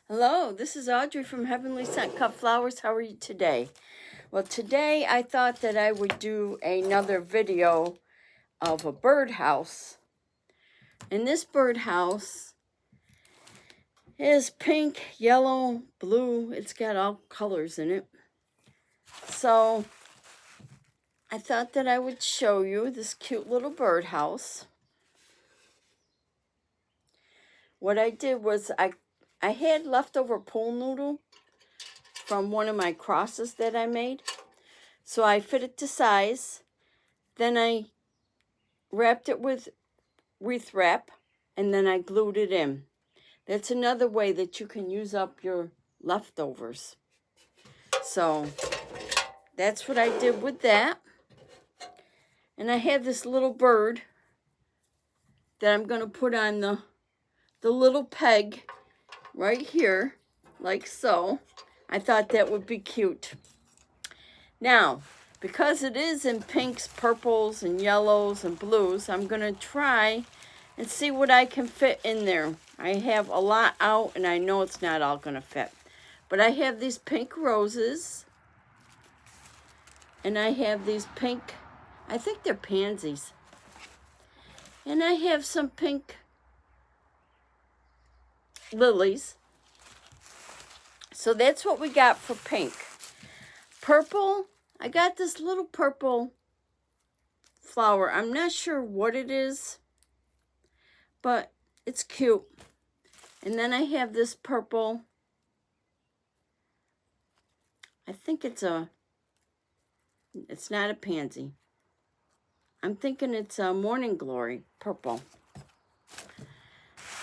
Hello, this is Audrey from Heavenly Scent Cut Flowers. How are you today? Well, today I thought that I would do another video of a birdhouse. And this birdhouse is pink, yellow, blue. It's got all colors in it. So I thought that I would show you this cute little birdhouse. What I did was I had leftover pool noodle from one of my crosses that I made. So I fit it to size. Then I wrapped it with wreath wrap, and then I glued it in. That's another way that you can use up your leftovers. So that's what I did with that. And I have this little bird that I'm going to put on the little peg right here, like so. I thought that would be cute. Now, because it is in pinks, purples, and yellows, and blues, I'm going to try and see what I can fit in there. I have a lot out, and I know it's not all going to fit. But I have these pink roses, and I have these pink, I think they're pansies. And I have some pink lilies. So that's what we got for pink. Purple, I got this little purple flower. I'm not sure what it is, but it's cute. And then I have this purple, I think it's not a pansy. I'm thinking it's a morning glory purple.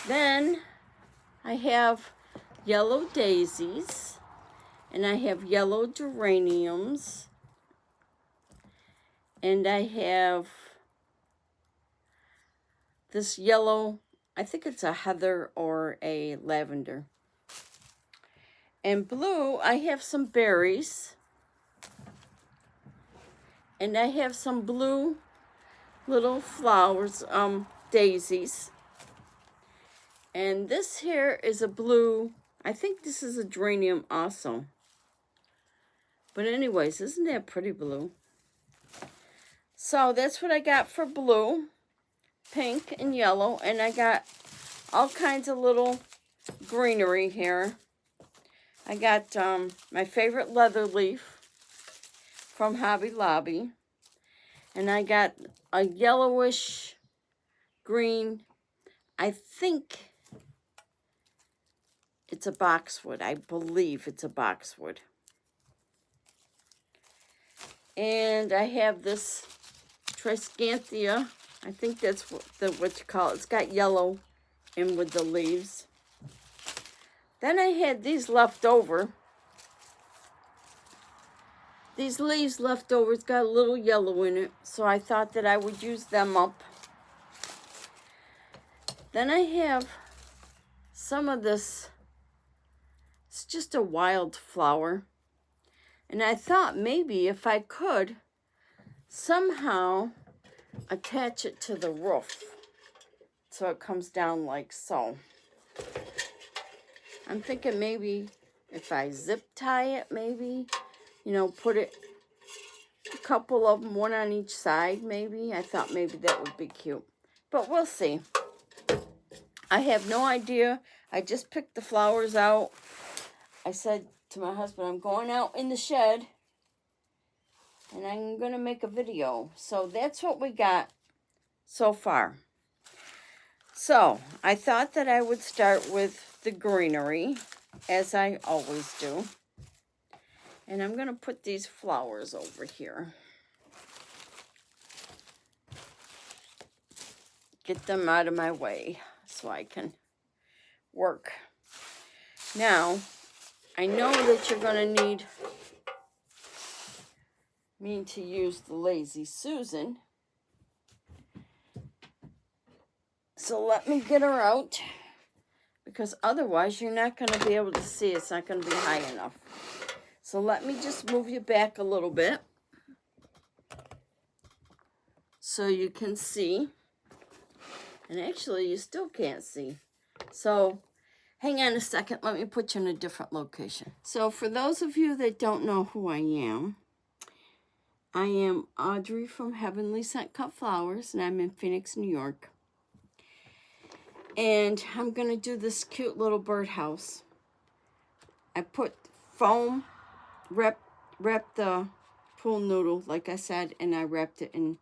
Then I have yellow daisies, and I have yellow geraniums, and I have this yellow, I think it's a heather or a lavender. And blue, I have some berries, and I have some blue little flowers, daisies. And this here is a blue, I think this is a geranium also. But anyways, isn't that pretty blue? So that's what I got for blue, pink, and yellow. And I got all kinds of little greenery here. I got my favorite leather leaf from Hobby Lobby. And I got a yellowish green, I think it's a boxwood. I believe it's a boxwood. And I have this Triscanthia. I think that's what you call it. It's got yellow in with the leaves. Then I had these left over. These leaves left over. It's got a little yellow in it. So I thought that I would use them up. Then I have some of this. It's just a wild flower. And I thought maybe if I could somehow attach it to the roof so it comes down like so. I'm thinking maybe if I zip tie it, maybe, put it, a couple of them, one on each side maybe. I thought maybe that would be cute. But we'll see. I have no idea. I just picked the flowers out. I said to my husband, I'm going out in the shed and I'm going to make a video. So that's what we got so far. So I thought that I would start with the greenery, as I always do. And I'm going to put these flowers over here. Get them out of my way so I can work. Now, I know that you're going to need me to use the Lazy Susan. So let me get her out, because otherwise you're not going to be able to see. It's not going to be high enough. So let me just move you back a little bit so you can see. And actually, you still can't see. So Hang on a second. Let me put you in a different location. So for those of you that don't know who I am Audrey from Heavenly Scent Cut Flowers, and I'm in Phoenix, New York. And I'm going to do this cute little birdhouse. I put foam, wrapped the pool noodle, like I said, and I wrapped it in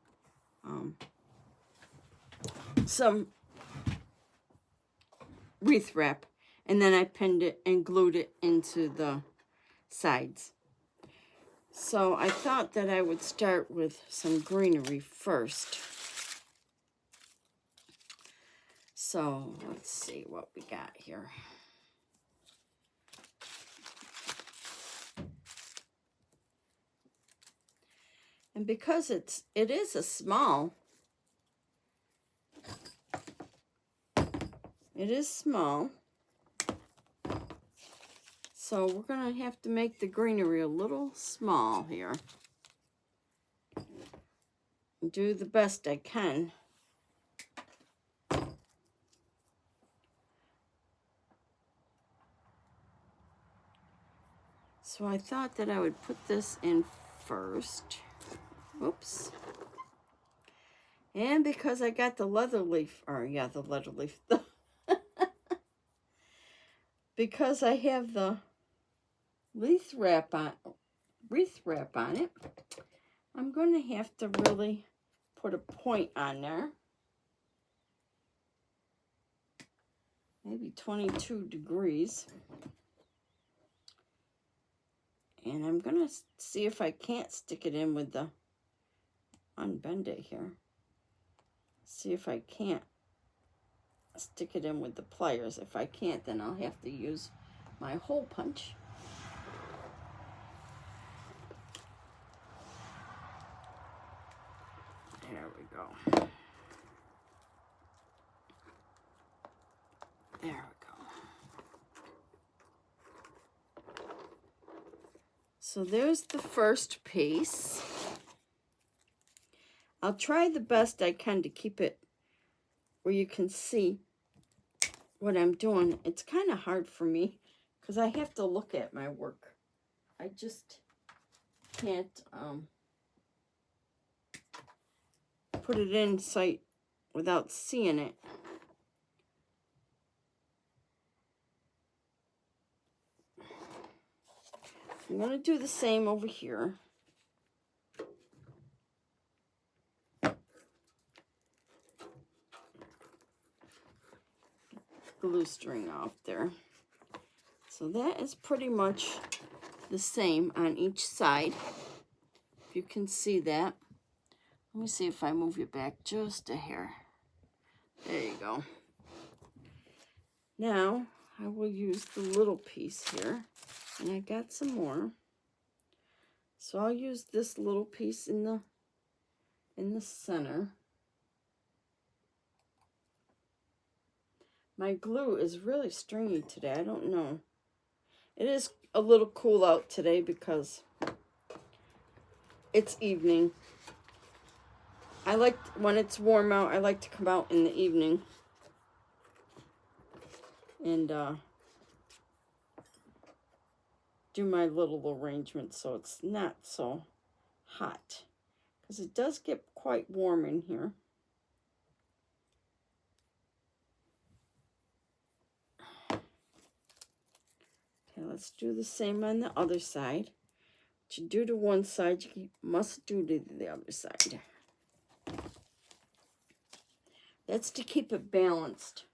some wreath wrap. And then I pinned it and glued it into the sides. So I thought that I would start with some greenery first. So let's see what we got here. And because it is a small, it is small. So we're going to have to make the greenery a little small here. Do the best I can. So I thought that I would put this in first. Oops. And because I got the leather leaf, because I have the wreath wrap on it, I'm going to have to really put a point on there. Maybe 22 degrees. And I'm going to see if I can't stick it in with the, unbend it here. See if I can't stick it in with the pliers. If I can't, then I'll have to use my hole punch. There we go. There we go. So there's the first piece. I'll try the best I can to keep it where you can see what I'm doing. It's kind of hard for me because I have to look at my work. I just can't put it in sight without seeing it. I'm going to do the same over here. Glue string off there. So that is pretty much the same on each side. If you can see that. Let me see if I move you back just a hair. There you go. Now I will use the little piece here, and I got some more. So I'll use this little piece in the center. My glue is really stringy today. I don't know. It is a little cool out today because it's evening. I like, when it's warm out, I like to come out in the evening and do my little arrangements so it's not so hot. Because it does get quite warm in here. Okay, let's do the same on the other side. What you do to one side, you must do to the other side. That's to keep it balanced.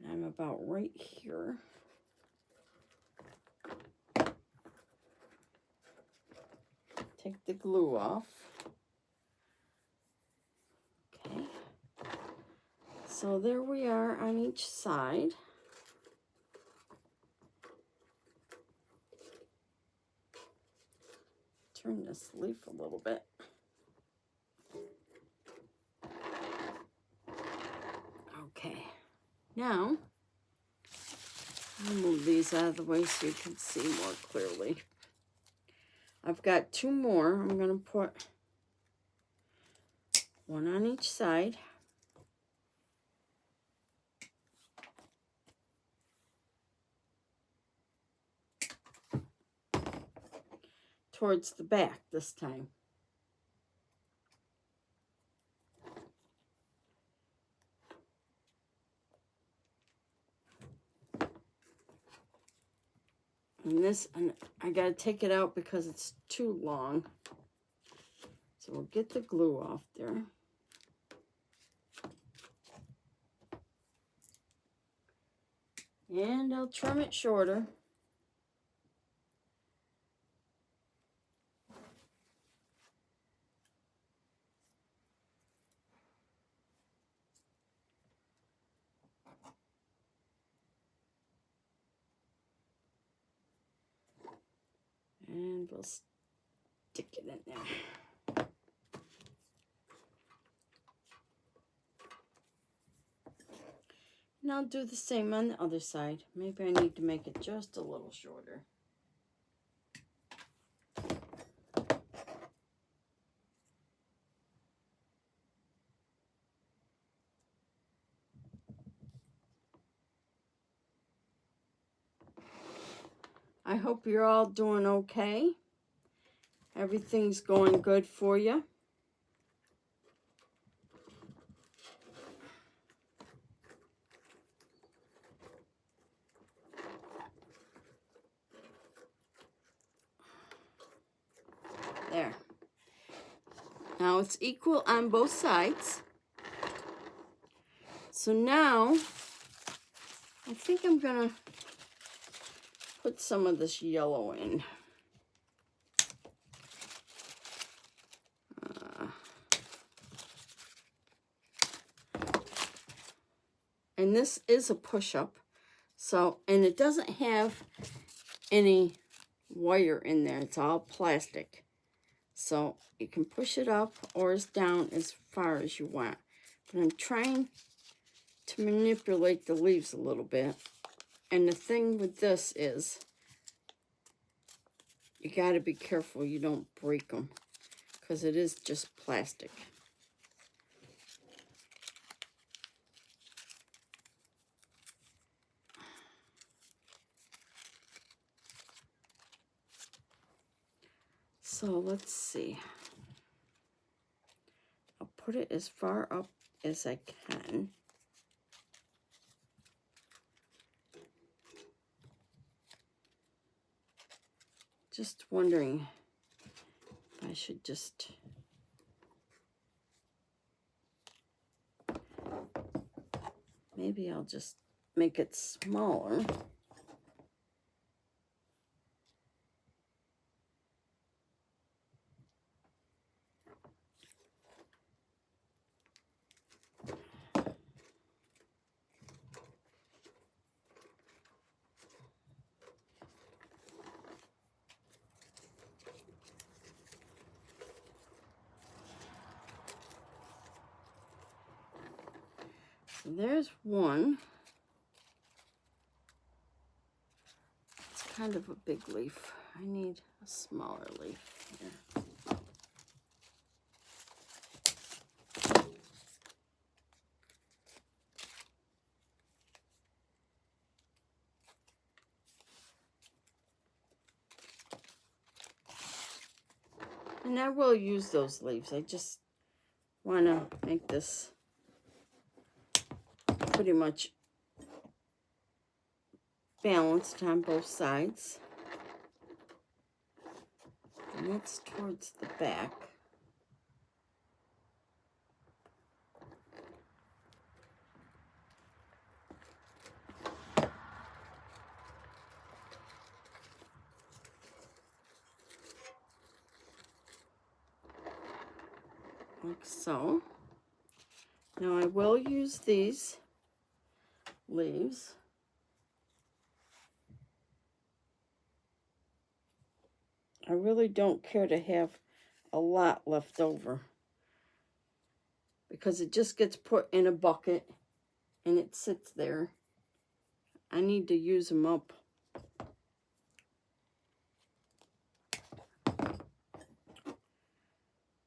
I'm about right here. Take the glue off. Okay. So there we are on each side. Turn this leaf a little bit. Okay. Now, I'll move these out of the way so you can see more clearly. I've got 2 more. I'm going to put one on each side. Towards the back this time. And I got to take it out because it's too long. So we'll get the glue off there. And I'll trim it shorter. And we'll stick it in there. And I'll do the same on the other side. Maybe I need to make it just a little shorter. I hope you're all doing okay. Everything's going good for you. There. Now it's equal on both sides. So now, I think I'm gonna put some of this yellow in. And this is a push-up. So, and it doesn't have any wire in there. It's all plastic. So you can push it up or down as far as you want. But I'm trying to manipulate the leaves a little bit. And the thing with this is you got to be careful you don't break them because it is just plastic. So let's see. I'll put it as far up as I can. Just wondering if I should just maybe I'll just make it smaller. So there's one. It's kind of a big leaf. I need a smaller leaf here. And I will use those leaves. I just want to make this pretty much balanced on both sides. And that's towards the back. Like so. Now I will use these leaves. I really don't care to have a lot left over because it just gets put in a bucket and it sits there I need to use them up.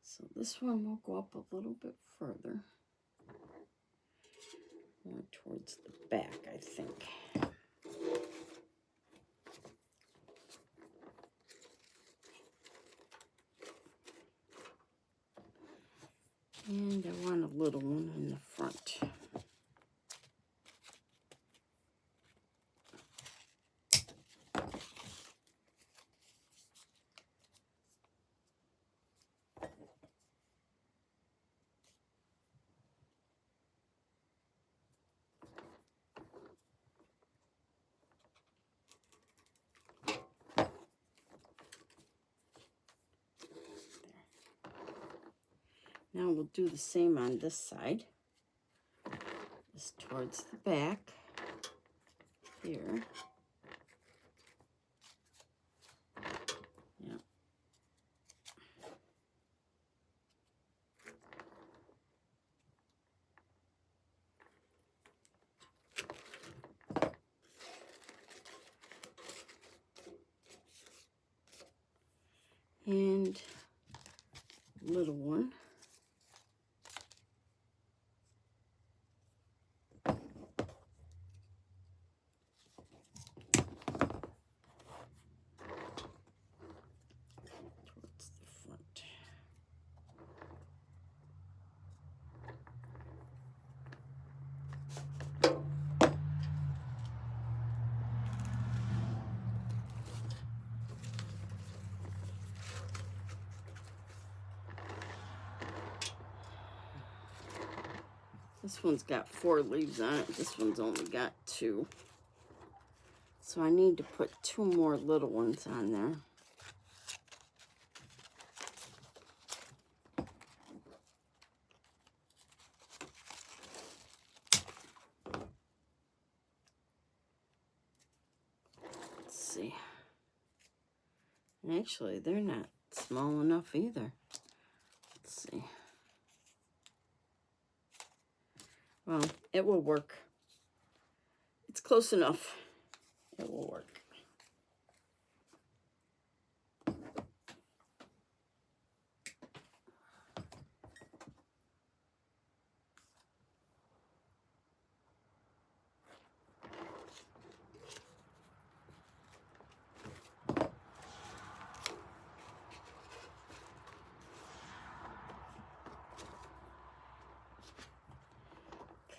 So this one will go up a little bit further. More towards the back, I think. And I want a little one in the front. Now we'll do the same on this side. Just towards the back here. Yeah. And little one. Towards the front. This one's got 4 leaves on it. This one's only got 2. So I need to put 2 more little ones on there. Let's see. And actually, they're not small enough either. Let's see. Well, it will work. It's close enough. It will work.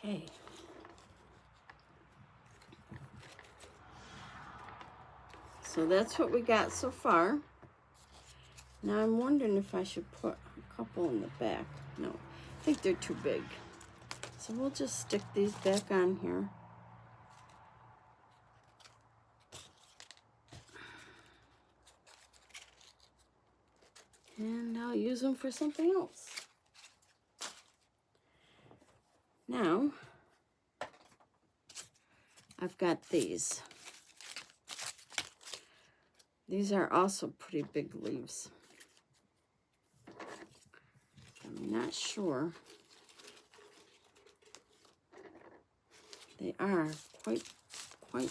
Okay. So that's what we got so far. Now I'm wondering if I should put a couple in the back. No, I think they're too big. So we'll just stick these back on here. And I'll use them for something else. Now, I've got these. These are also pretty big leaves. I'm not sure. They are quite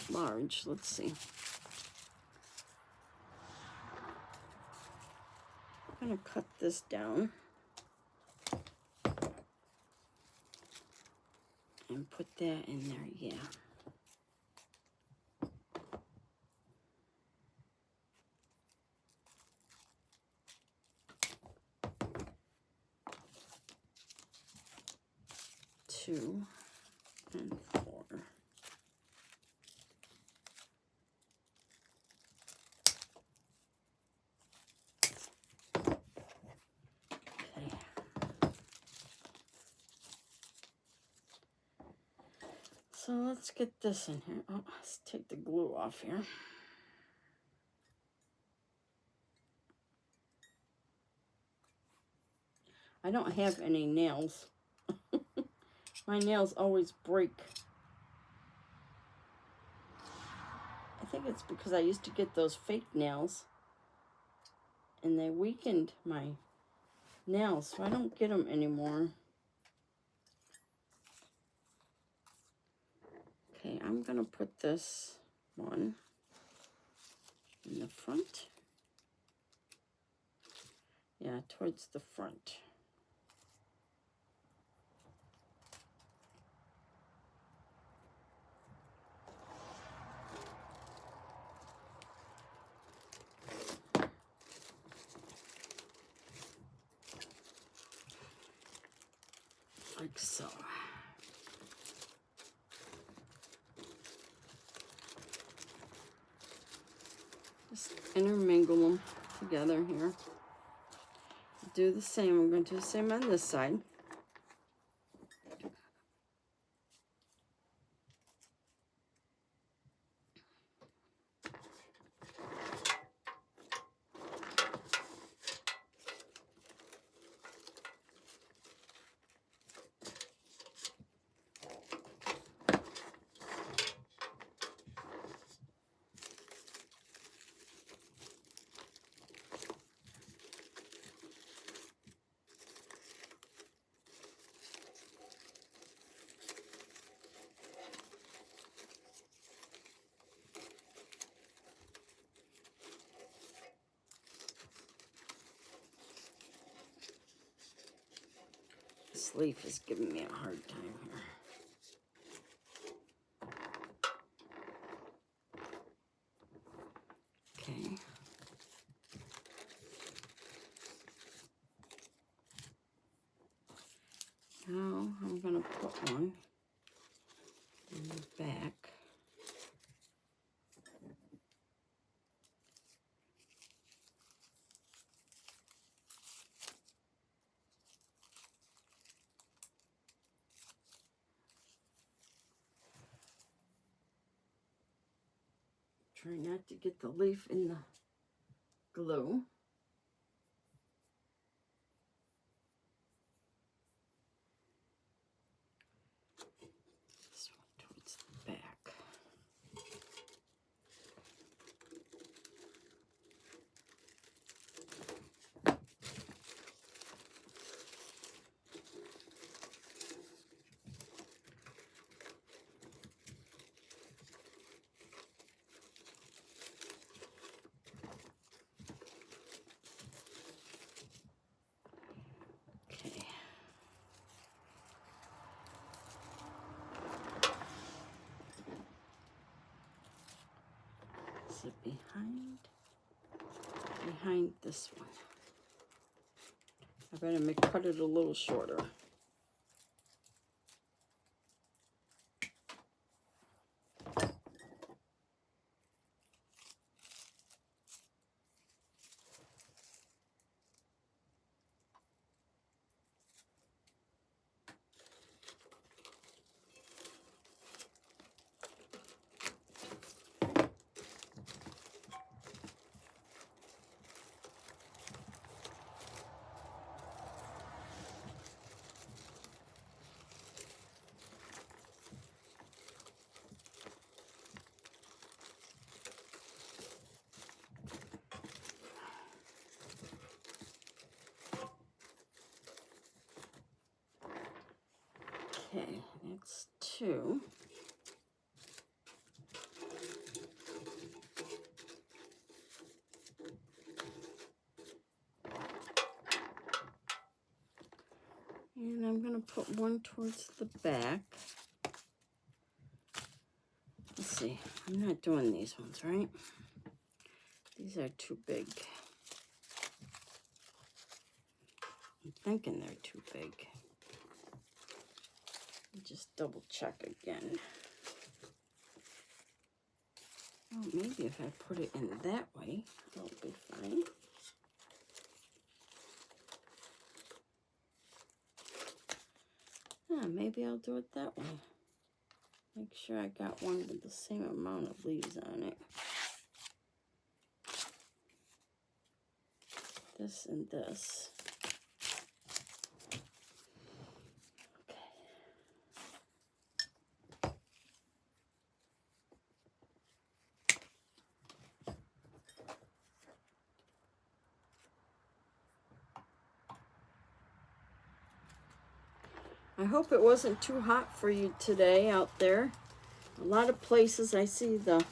large. Let's see. I'm going to cut this down and put that in there. Yeah. Two and 4. Okay. So let's get this in here. Oh, let's take the glue off here. I don't have any nails. My nails always break. I think it's because I used to get those fake nails and they weakened my nails, so I don't get them anymore. Okay, I'm going to put this one in the front. Yeah, towards the front. Like so. Just intermingle them together here. Do the same. I'm going to do the same on this side. This leaf is giving me a hard time here. Okay. Now I'm going to put one in the back. Try not to get the leaf in the glue. This one towards the back. Okay. Is it behind this one? I better cut it a little shorter. Okay, that's two. And I'm going to put one towards the back. Let's see, I'm not doing these ones, right? These are too big. I'm thinking they're too big. Just double check again. Oh, maybe if I put it in that way, it'll be fine. Yeah, maybe I'll do it that way. Make sure I got one with the same amount of leaves on it. This and this. I hope it wasn't too hot for you today out there. A lot of places I see the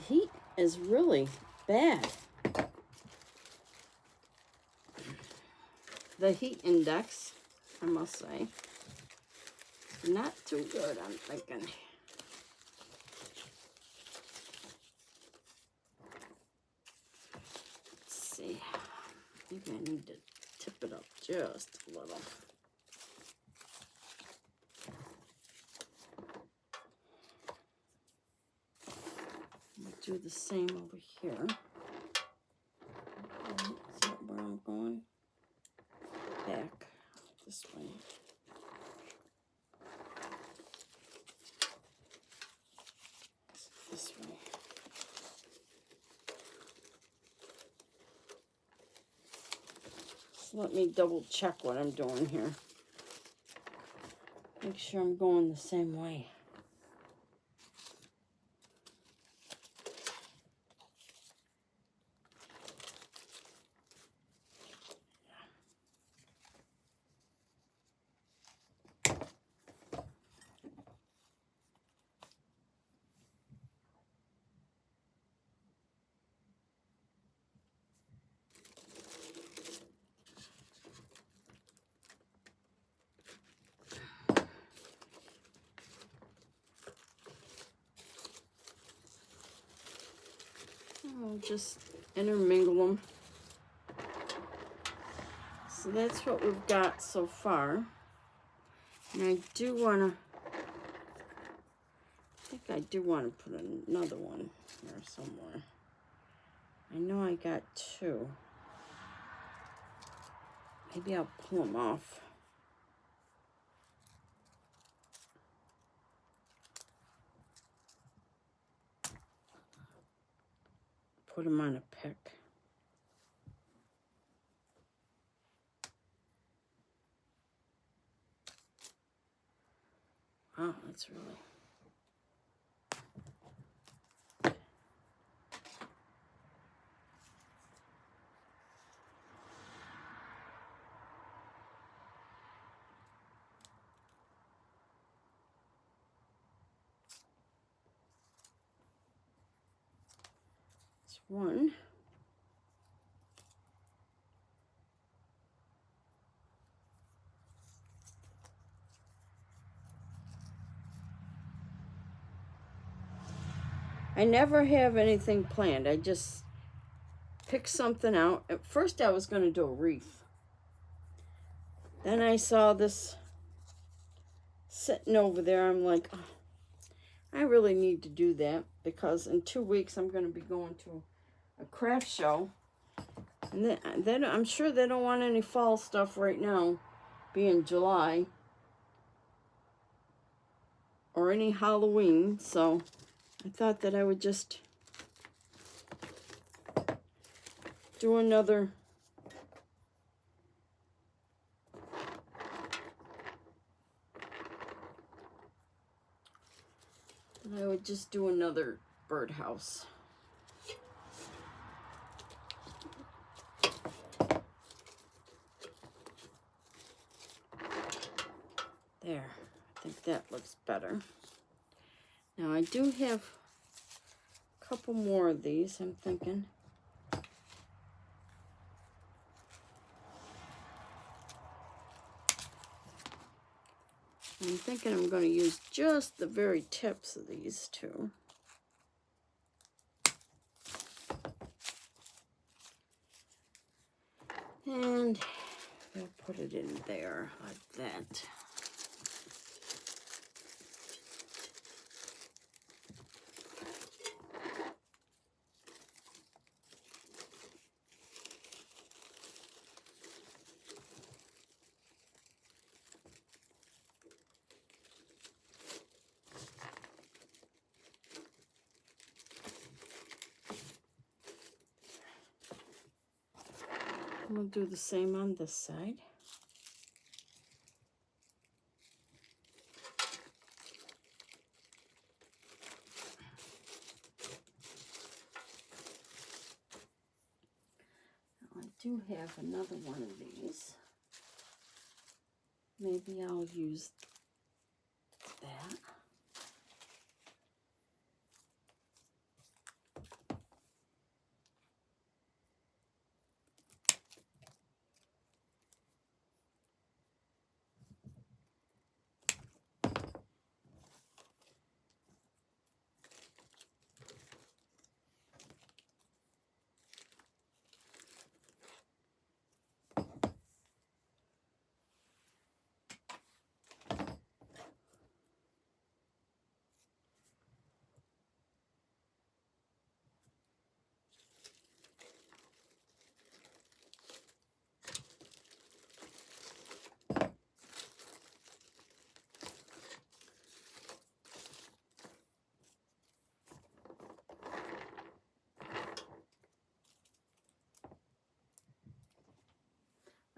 heat is really bad. The heat index, I must say, not too good, I'm thinking. Let's see. Maybe I need to tip it up just a little. Do the same over here. Is that where I'm going? Back this way. This way. So let me double check what I'm doing here. Make sure I'm going the same way. I'll just intermingle them. So that's what we've got so far. And I do want to, I think I do want to put another one here somewhere. I know I got two. Maybe I'll pull them off. Put them on a pick. Wow, that's really... It's one. I never have anything planned. I just pick something out. At first I was going to do a wreath. Then I saw this sitting over there. I'm like, oh, I really need to do that because in 2 weeks I'm going to be going to a craft show. And then I'm sure they don't want any fall stuff right now, being July. Or any Halloween, so I thought that I would just do another birdhouse. There, I think that looks better. Now I do have a couple more of these, I'm thinking. I'm thinking I'm going to use just the very tips of these two. And we'll put it in there like that. We'll do the same on this side. Now I do have another one of these. Maybe I'll use that.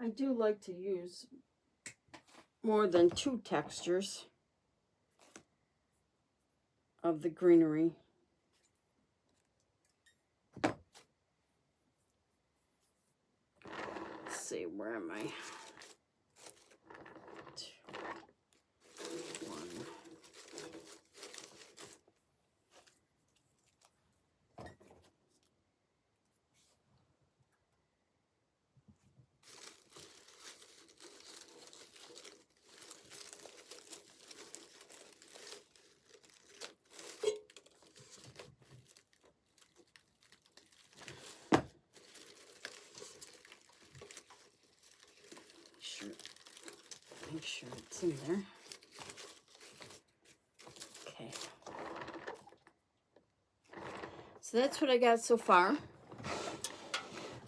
I do like to use more than 2 textures of the greenery. Let's see, where am I? 2, 1. Make sure it's in there. Okay. So that's what I got so far.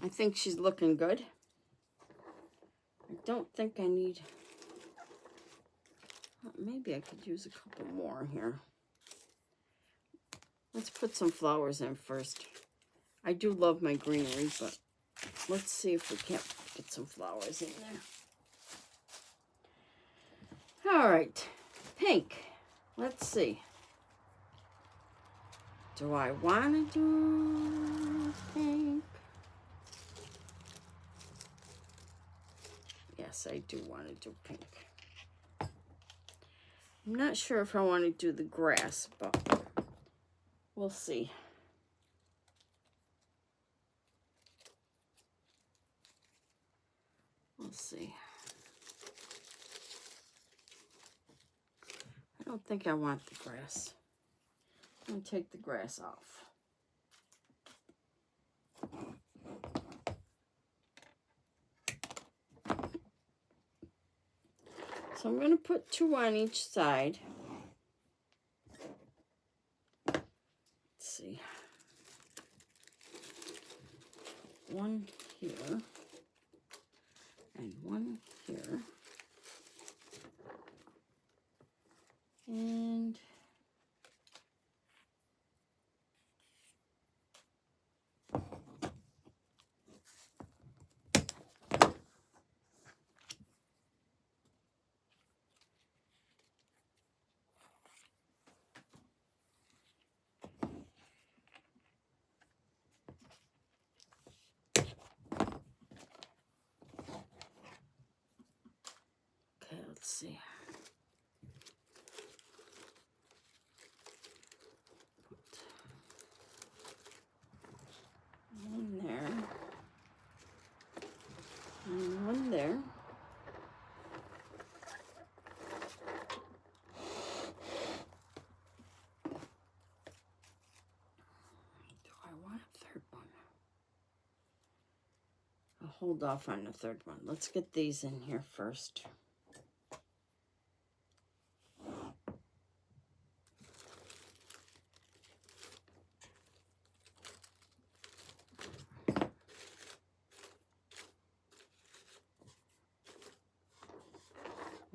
I think she's looking good. I don't think I need... Maybe I could use a couple more here. Let's put some flowers in first. I do love my greenery, but let's see if we can't get some flowers in there. All right, pink. Let's see. Do I want to do pink? Yes, I do want to do pink. I'm not sure if I want to do the grass, but we'll see. We'll see. I don't think I want the grass. I'm going to take the grass off. So I'm going to put 2 on each side. Let's see. 1 here and 1 here. And okay, let's see. One there. And 1 there. Do I want a 3rd one? I'll hold off on the 3rd one. Let's get these in here first.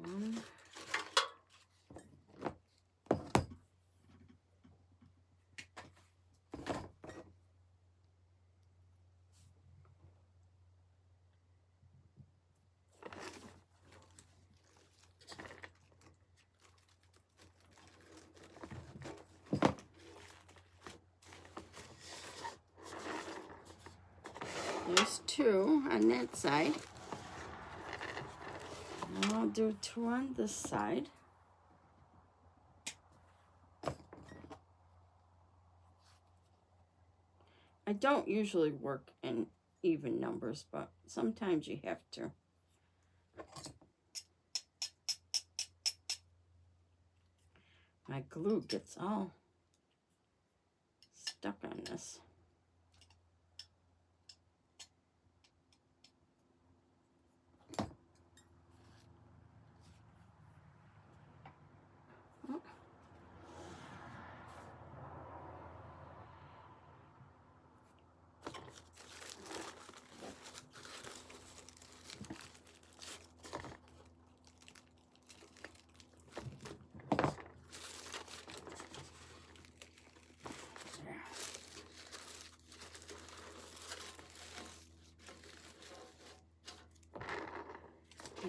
One. There's 2 on that side. And I'll do 2 on this side. I don't usually work in even numbers, but sometimes you have to. My glue gets all stuck on this.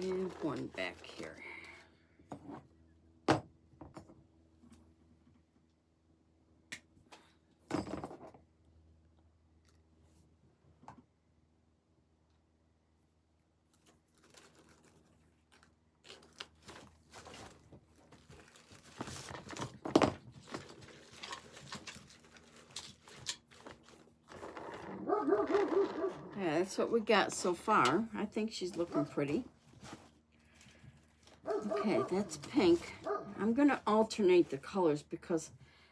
And one back here. Yeah, that's what we got so far. I think she's looking pretty. Okay, that's pink. I'm going to alternate the colors because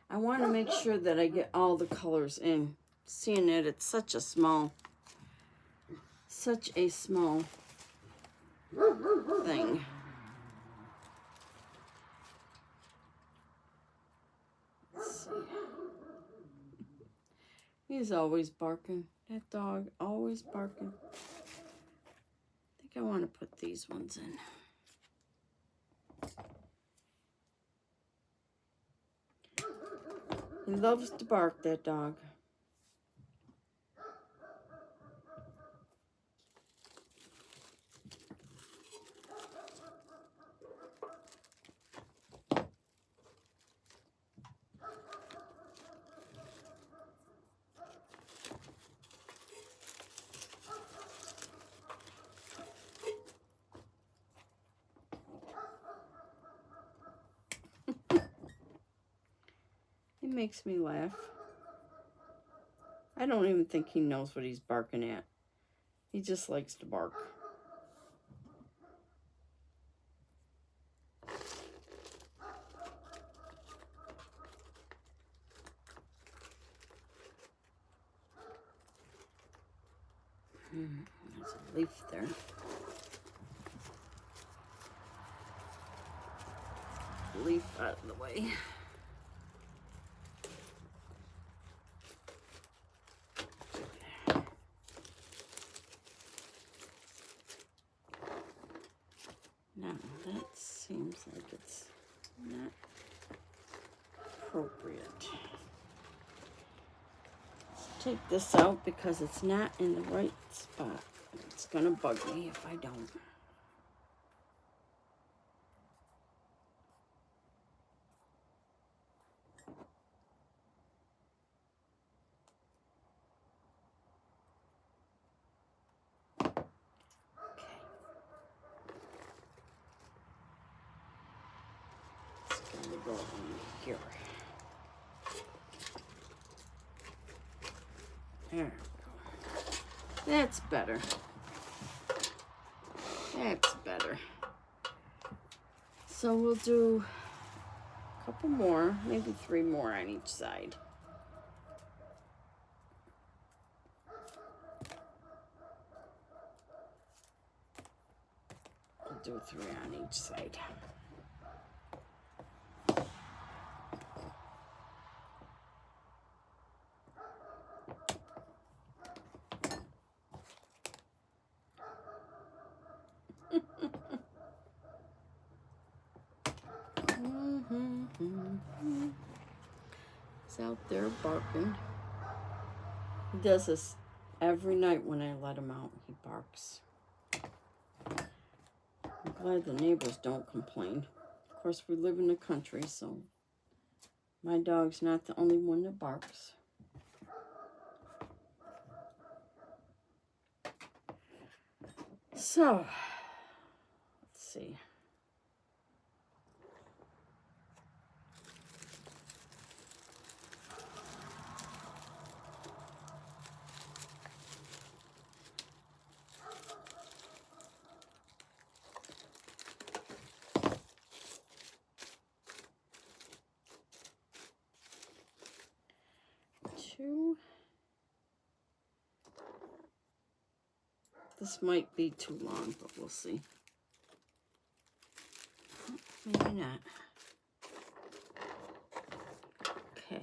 I want to make sure that I get all the colors in. Seeing that it's such a small thing. Let's see. He's always barking. That dog always barking. I think I want to put these ones in. He loves to bark, that dog. He makes me laugh. I don't even think he knows what he's barking at. He just likes to bark. There's a leaf there. Leaf out of the way. Now that seems like it's not appropriate. Let's take this out because it's not in the right spot. It's gonna bug me if I don't. Go in here. There we go. That's better. That's better. So we'll do a couple more, maybe 3 more on each side. We'll do 3 on each side. He's out there barking. He does this every night when I let him out. He barks. I'm glad the neighbors don't complain. Of course, we live in the country, so my dog's not the only one that barks. So, let's see. This might be too long, but we'll see. Maybe not. Okay.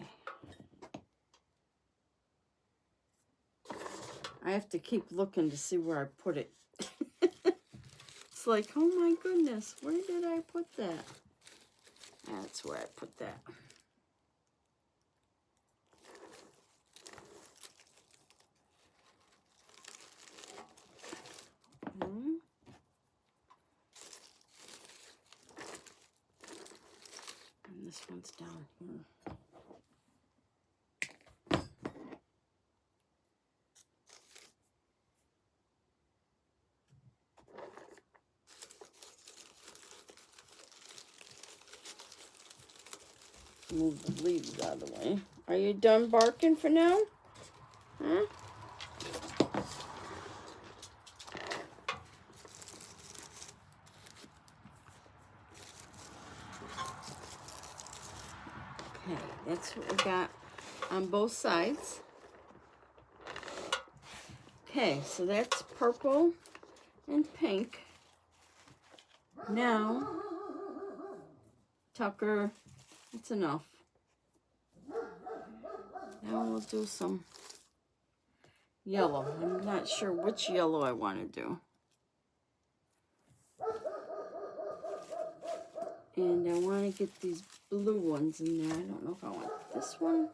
I have to keep looking to see where I put it. It's like, oh my goodness, where did I put that? That's where I put that. one's down here. Move the leaves out of the way. Are you done barking for now? Huh? Okay, that's what we got on both sides. Okay, so that's purple and pink. Now, Tucker, that's enough. Now we'll do some yellow. I'm not sure which yellow I want to do. And I want to get these blue ones in there. I don't know if I want this one.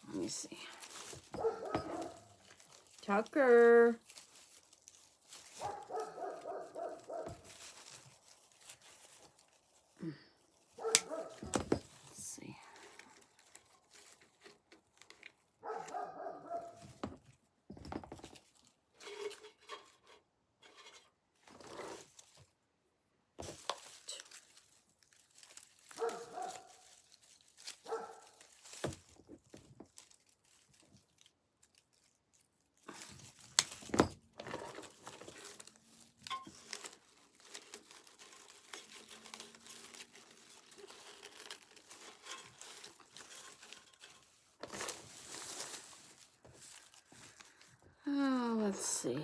Let me see. Tucker. Let's see. Oh, let's see.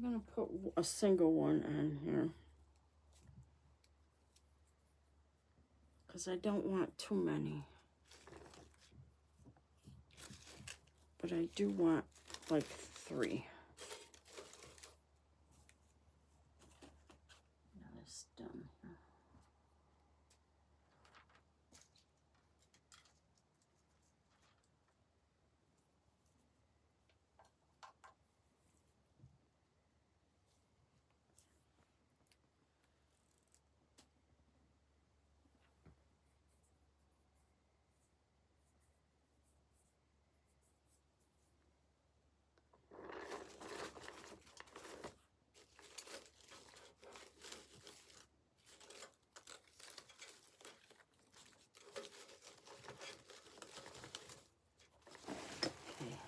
I'm going to put a single one on here because I don't want too many. But I do want like 3. Now that's done here.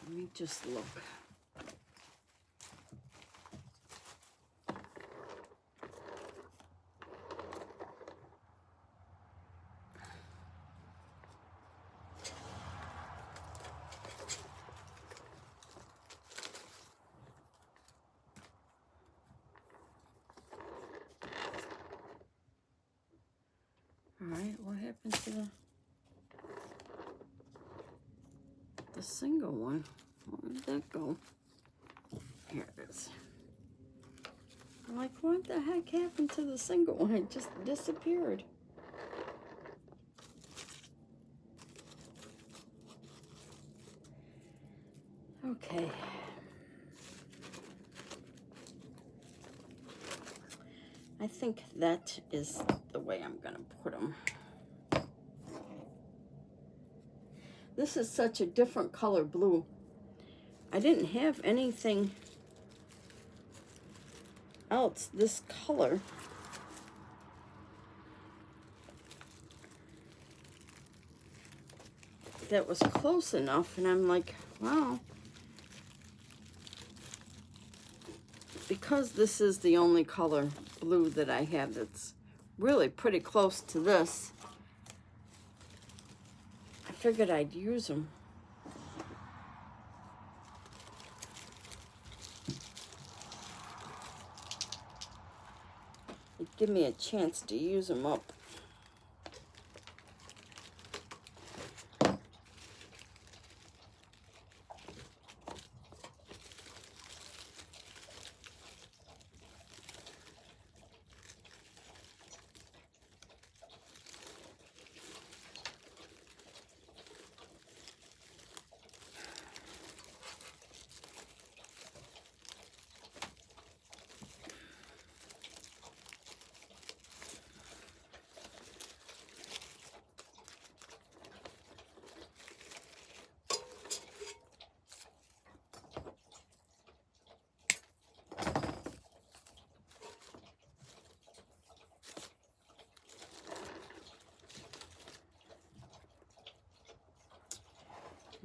Let me just look. All right, what happened to the single one? Where did that go? Here it is. I'm like, what the heck happened to the single one? It just disappeared. Okay. I think that is the way I'm going to put them. This is such a different color blue. I didn't have anything else this color. That was close enough, and I'm like, wow. Because this is the only color blue that I have that's really pretty close to this, I figured I'd use them. It'd give me a chance to use them up.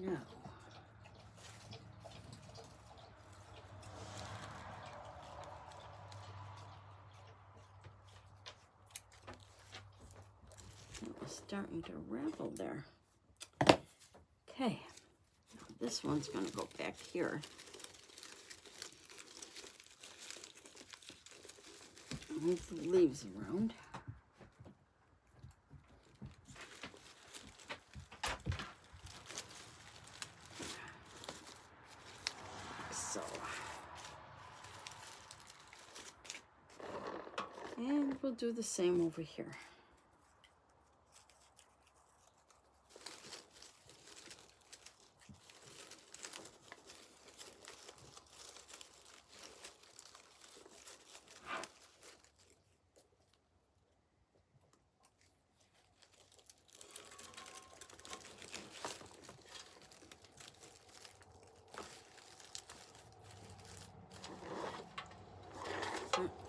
Now, it was starting to ravel there. Okay, now this one's going to go back here. Move the leaves around. So, and we'll do the same over here.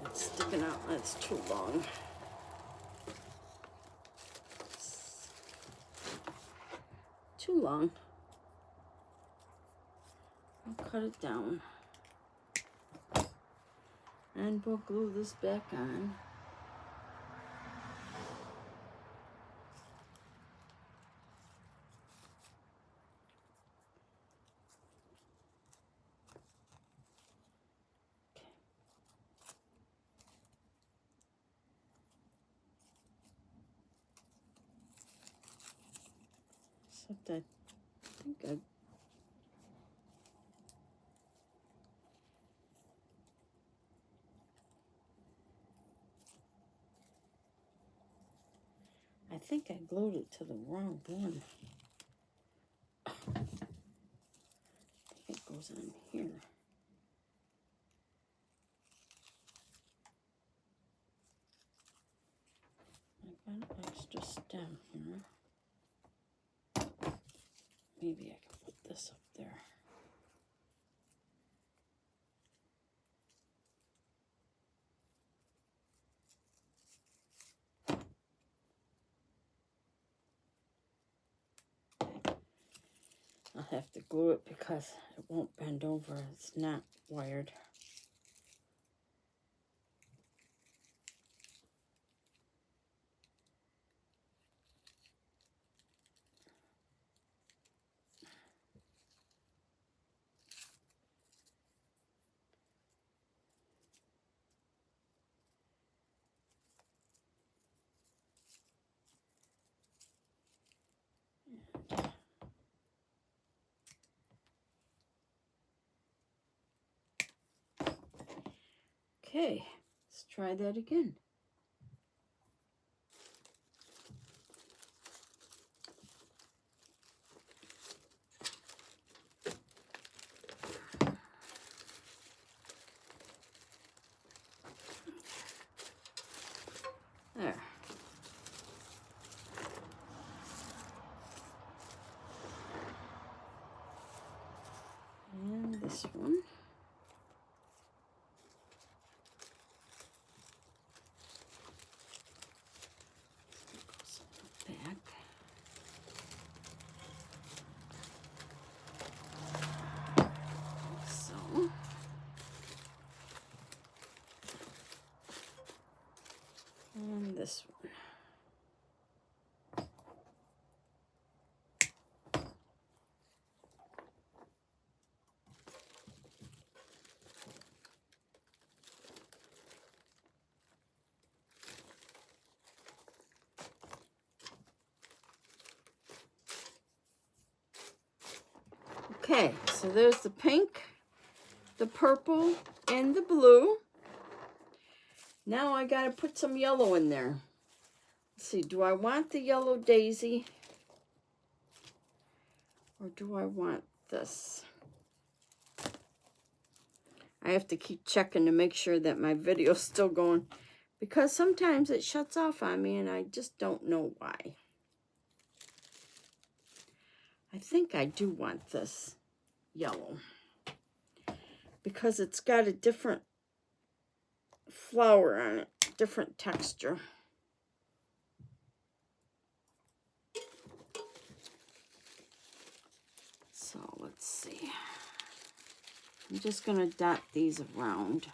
That's sticking out, that's too long. Too long. I'll cut it down. And we'll glue this back on. Except I think I think I glued it to the wrong one. I think it goes on here. I got an extra stem here. Maybe I can put this up there. I'll have to glue it because it won't bend over. It's not wired. Okay, let's try that again. There. this one. Back. So. And this one. Okay, so there's the pink, the purple, and the blue. Now I gotta put some yellow in there. Let's see, do I want the yellow daisy? Or do I want this? I have to keep checking to make sure that my video's still going, because sometimes it shuts off on me and I just don't know why. I think I do want this yellow because it's got a different flower on it, different texture. So let's see. I'm just gonna dot these around.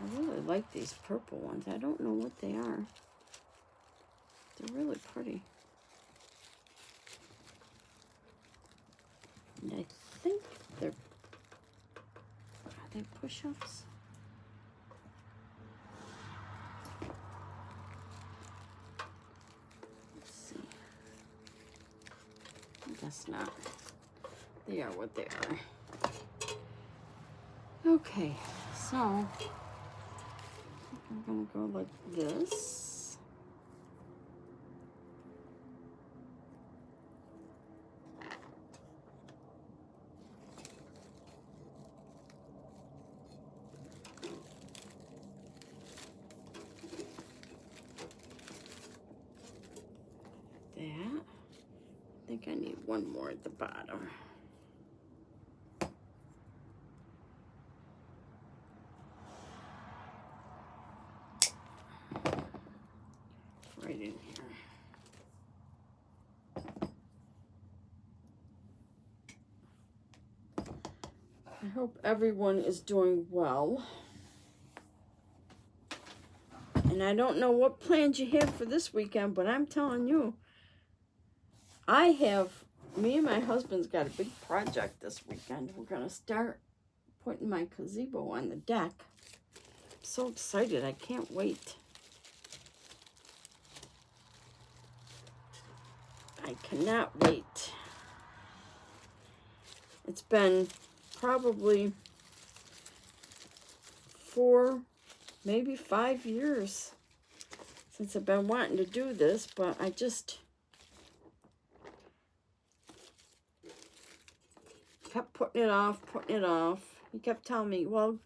I really like these purple ones. I don't know what they are. They're really pretty. And I think are they push-ups? Let's see. I guess not. They are what they are. Okay, so I'm gonna go like this. That. I think I need one more at the bottom. Right in here. I hope everyone is doing well. And I don't know what plans you have for this weekend, but I'm telling you, me and my husband's got a big project this weekend. We're going to start putting my gazebo on the deck. I'm so excited. I can't wait. I cannot wait. It's been probably 4, maybe 5 years since I've been wanting to do this, but I just kept putting it off. He kept telling me, well,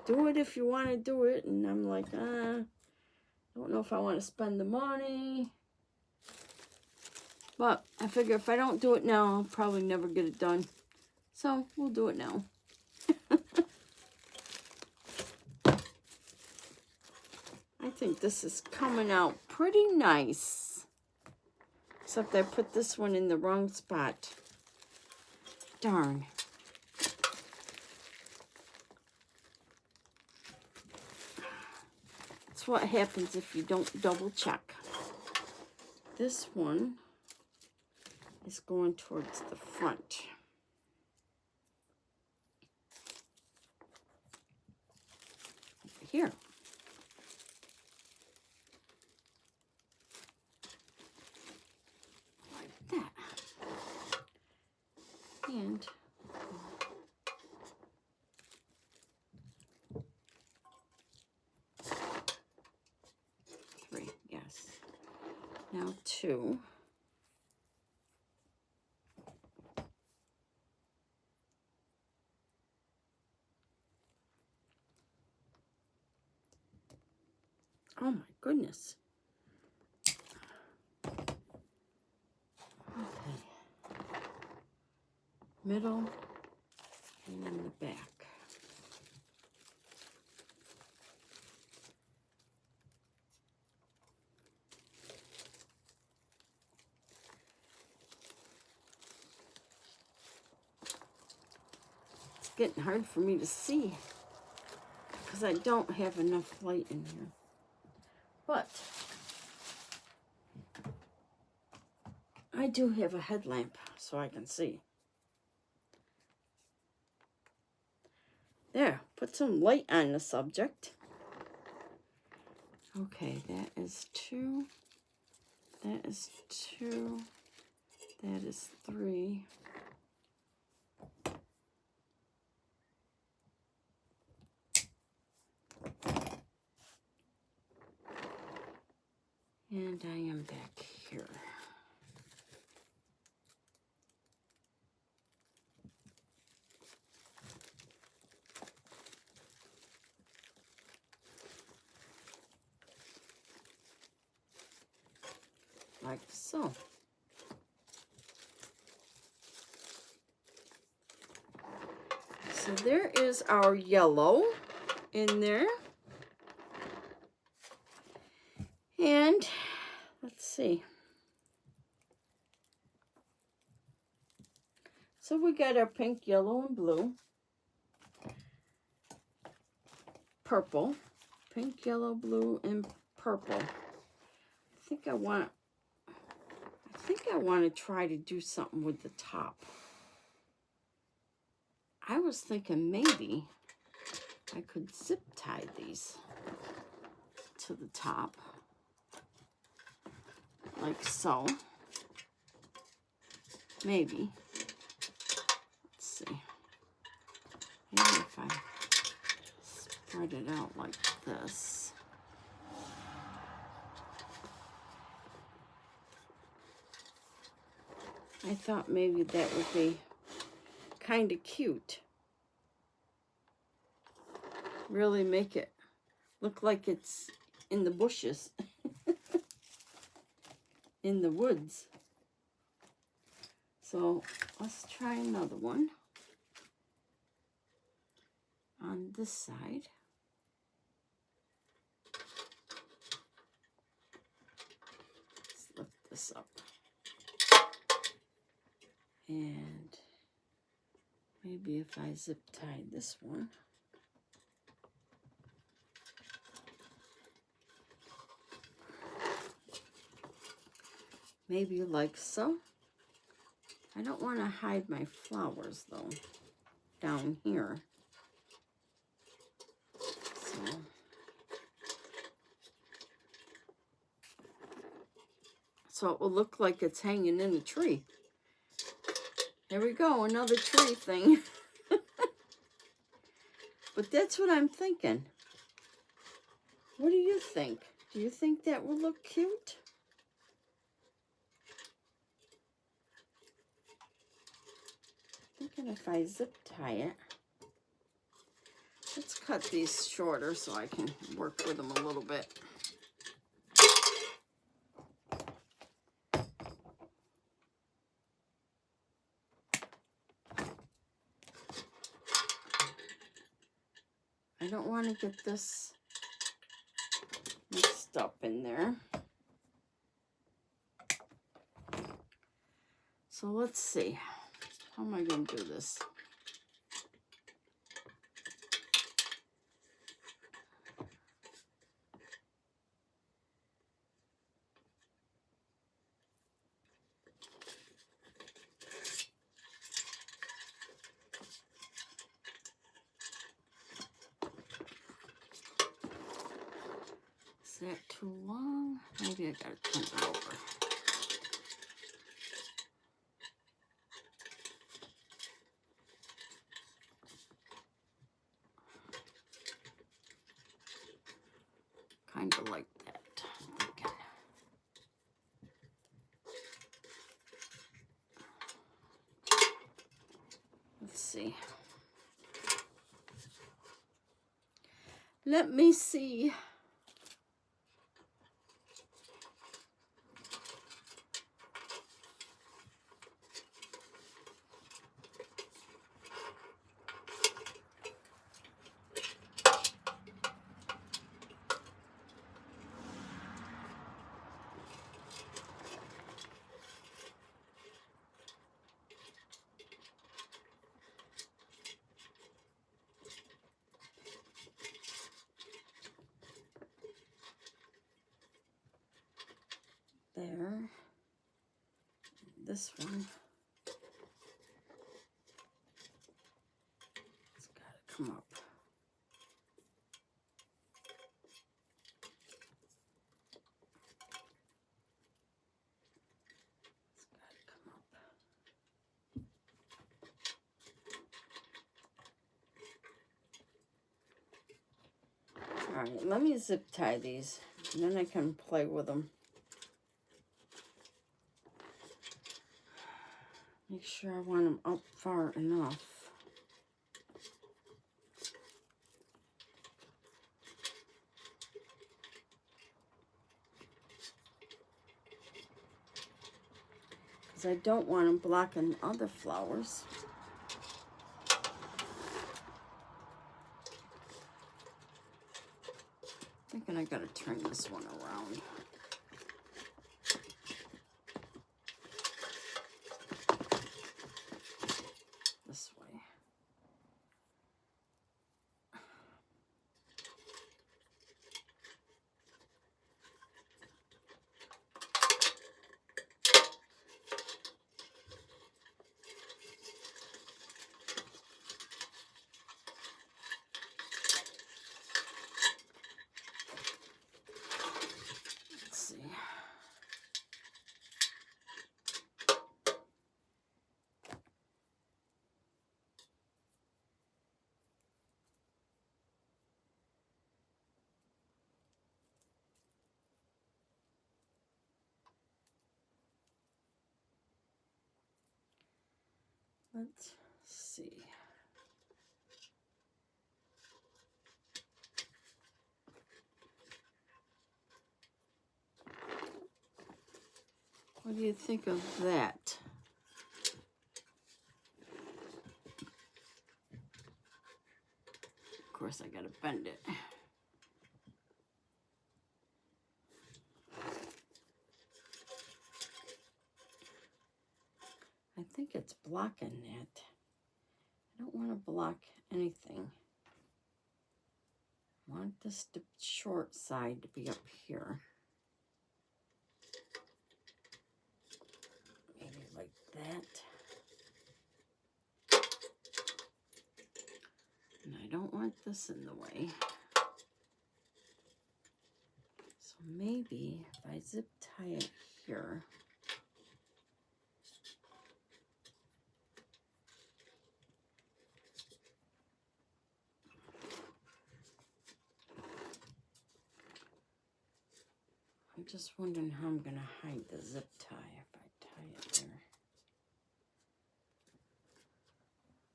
do it if you want to do it. And I'm like, I don't know if I want to spend the money. But I figure if I don't do it now, I'll probably never get it done. So we'll do it now. I think this is coming out pretty nice. Except I put this one in the wrong spot. Darn. That's what happens if you don't double check. This one is going towards the front. Over here. Like that. And three, yes. Now 2. Oh my goodness. Okay. Middle and then the back. It's getting hard for me to see because I don't have enough light in here. But I do have a headlamp so I can see. There, put some light on the subject. Okay, that is 2. That is 2. That is 3. And I am back here. Like so. So there is our yellow in there. And let's see. So we got our pink, yellow, and blue. Purple. Pink, yellow, blue, and purple. I think I want to try to do something with the top. I was thinking maybe I could zip tie these to the top, like so. Maybe. Let's see. Maybe if I spread it out like this. I thought maybe that would be kind of cute. Really make it look like it's in the bushes, in the woods. So let's try another one on this side. Let's lift this up. And maybe if I zip tie this one. Maybe like so. I don't want to hide my flowers though, down here. So it will look like it's hanging in a tree. There we go, another tree thing. But that's what I'm thinking. What do you think? Do you think that will look cute? Thinking if I zip tie it. Let's cut these shorter so I can work with them a little bit. I don't want to get this mixed up in there. So let's see. How am I going to do this? Is that too long? Maybe I gotta turn it over. Kind of like that, I'm thinking. Let's see. Let me see this one. It's got to come up. It's got to come up. All right, let me zip tie these, and then I can play with them. Make sure I want them up far enough. Because I don't want them blocking other flowers. Thinking I gotta turn this one around. This way. Let's see. Let's see. What do you think of that? Of course, I gotta bend it. I think it's blocking that. I don't want to block anything. I want this short side to be up here. Maybe like that. And I don't want this in the way. So maybe if I zip tie it here. I'm just wondering how I'm going to hide the zip tie if I tie it there.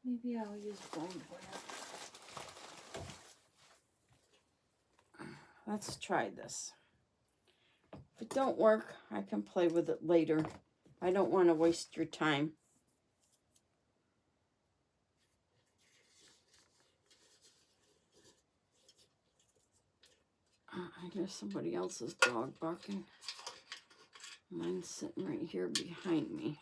Maybe I'll use gold wire. Let's try this. If it don't work, I can play with it later. I don't want to waste your time. I hear somebody else's dog barking. Mine's sitting right here behind me.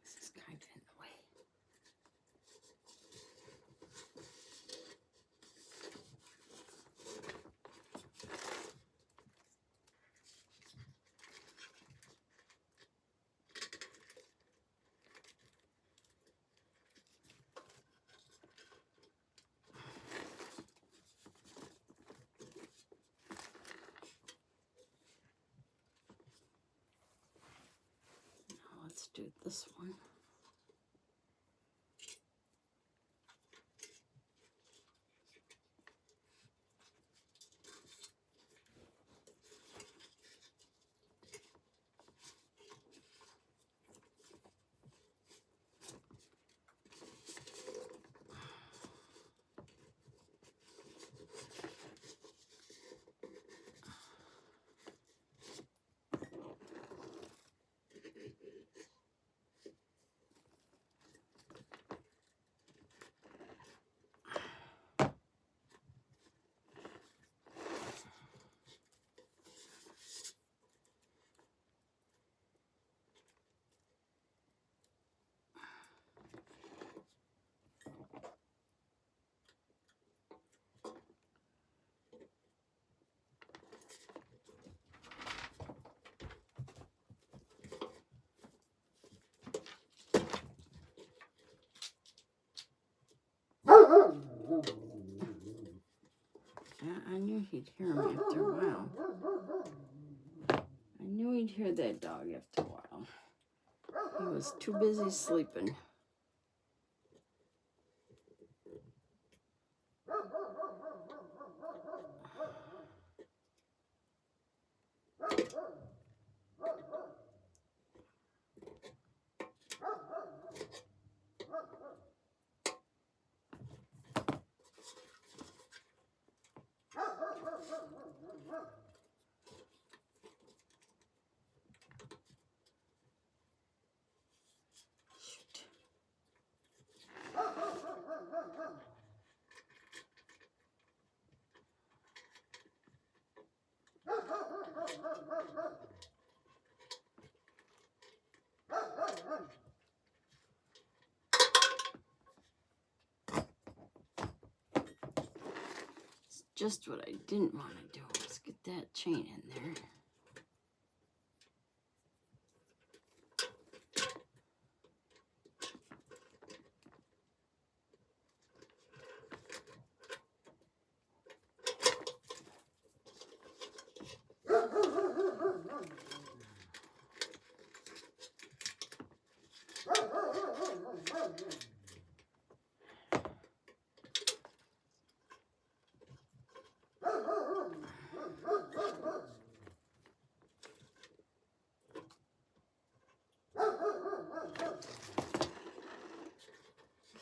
This is kind of in the way. Let's do this one. he'd hear me after a while. I knew he'd hear that dog after a while. He was too busy sleeping. Just what I didn't want to do was get that chain in there.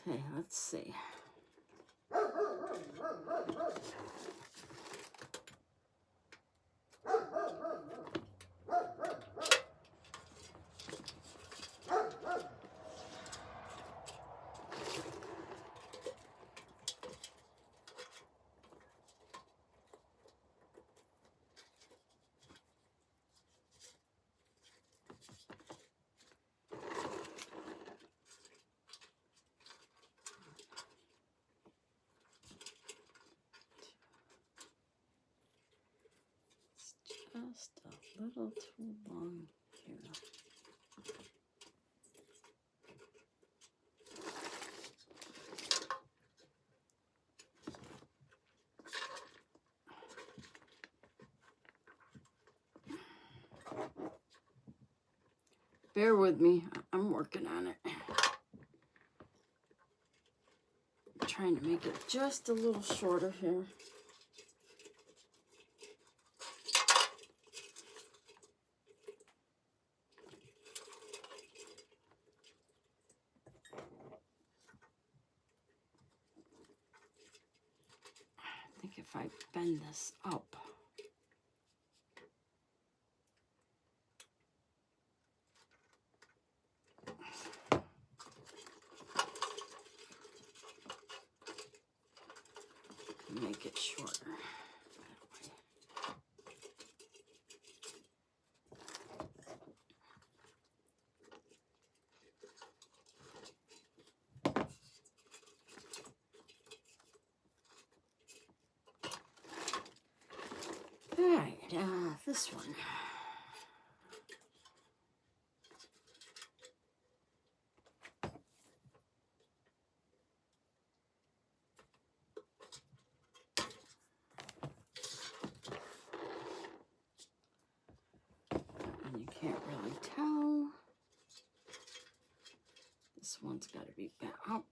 Okay, let's see. Just a little too long here. Bear with me, I'm working on it. I'm trying to make it just a little shorter here. I think if I bend this up, make it shorter. All right, this one. And you can't really tell. This one's got to be bent up.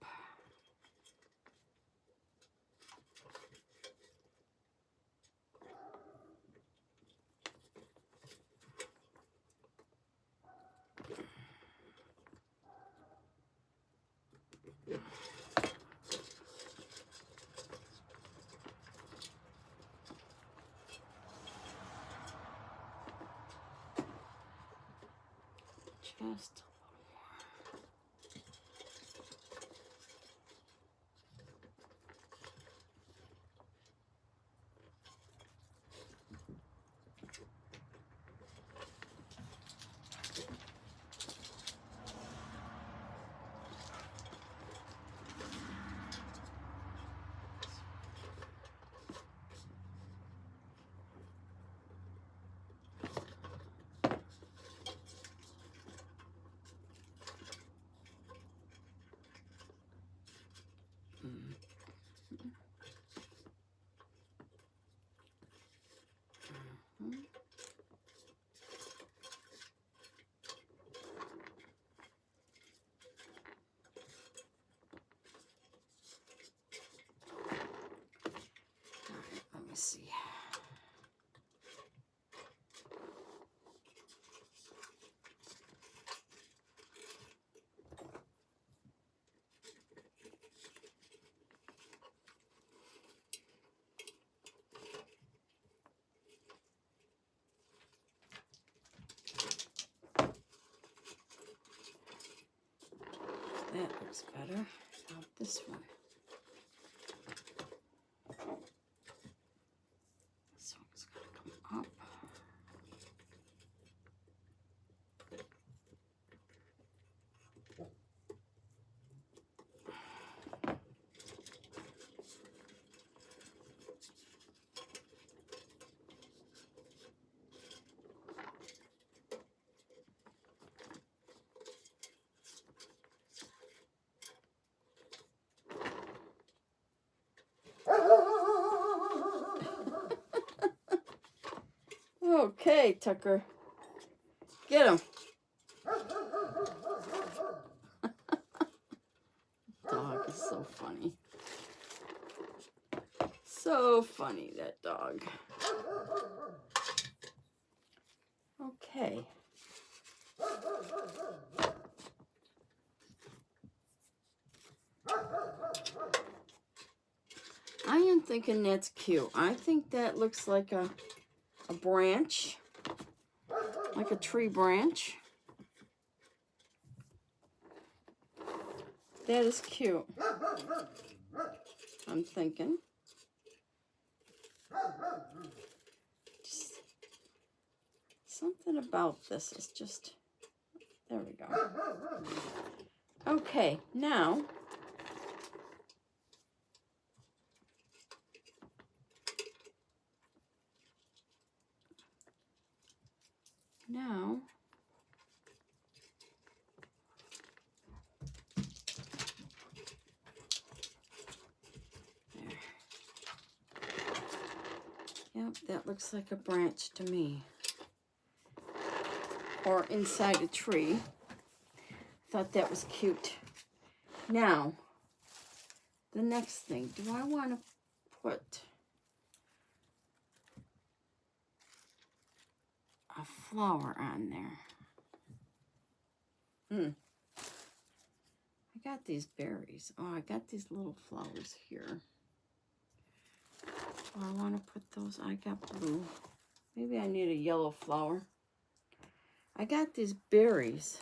Just That looks better. Now this one. This one's going to come up. Okay, Tucker. Get him. Dog is so funny. So funny, that dog. Okay. I am thinking that's cute. I think that looks like a branch, like a tree branch. That is cute. I'm thinking. Just something about this is just, there we go. Okay, now, there. Yep, that looks like a branch to me. Or inside a tree. Thought that was cute. Now, the next thing, do I want to put a flower on there? I got these berries. Oh, I got these little flowers here. Oh, I want to put those. I got blue. Maybe I need a yellow flower. I got these berries.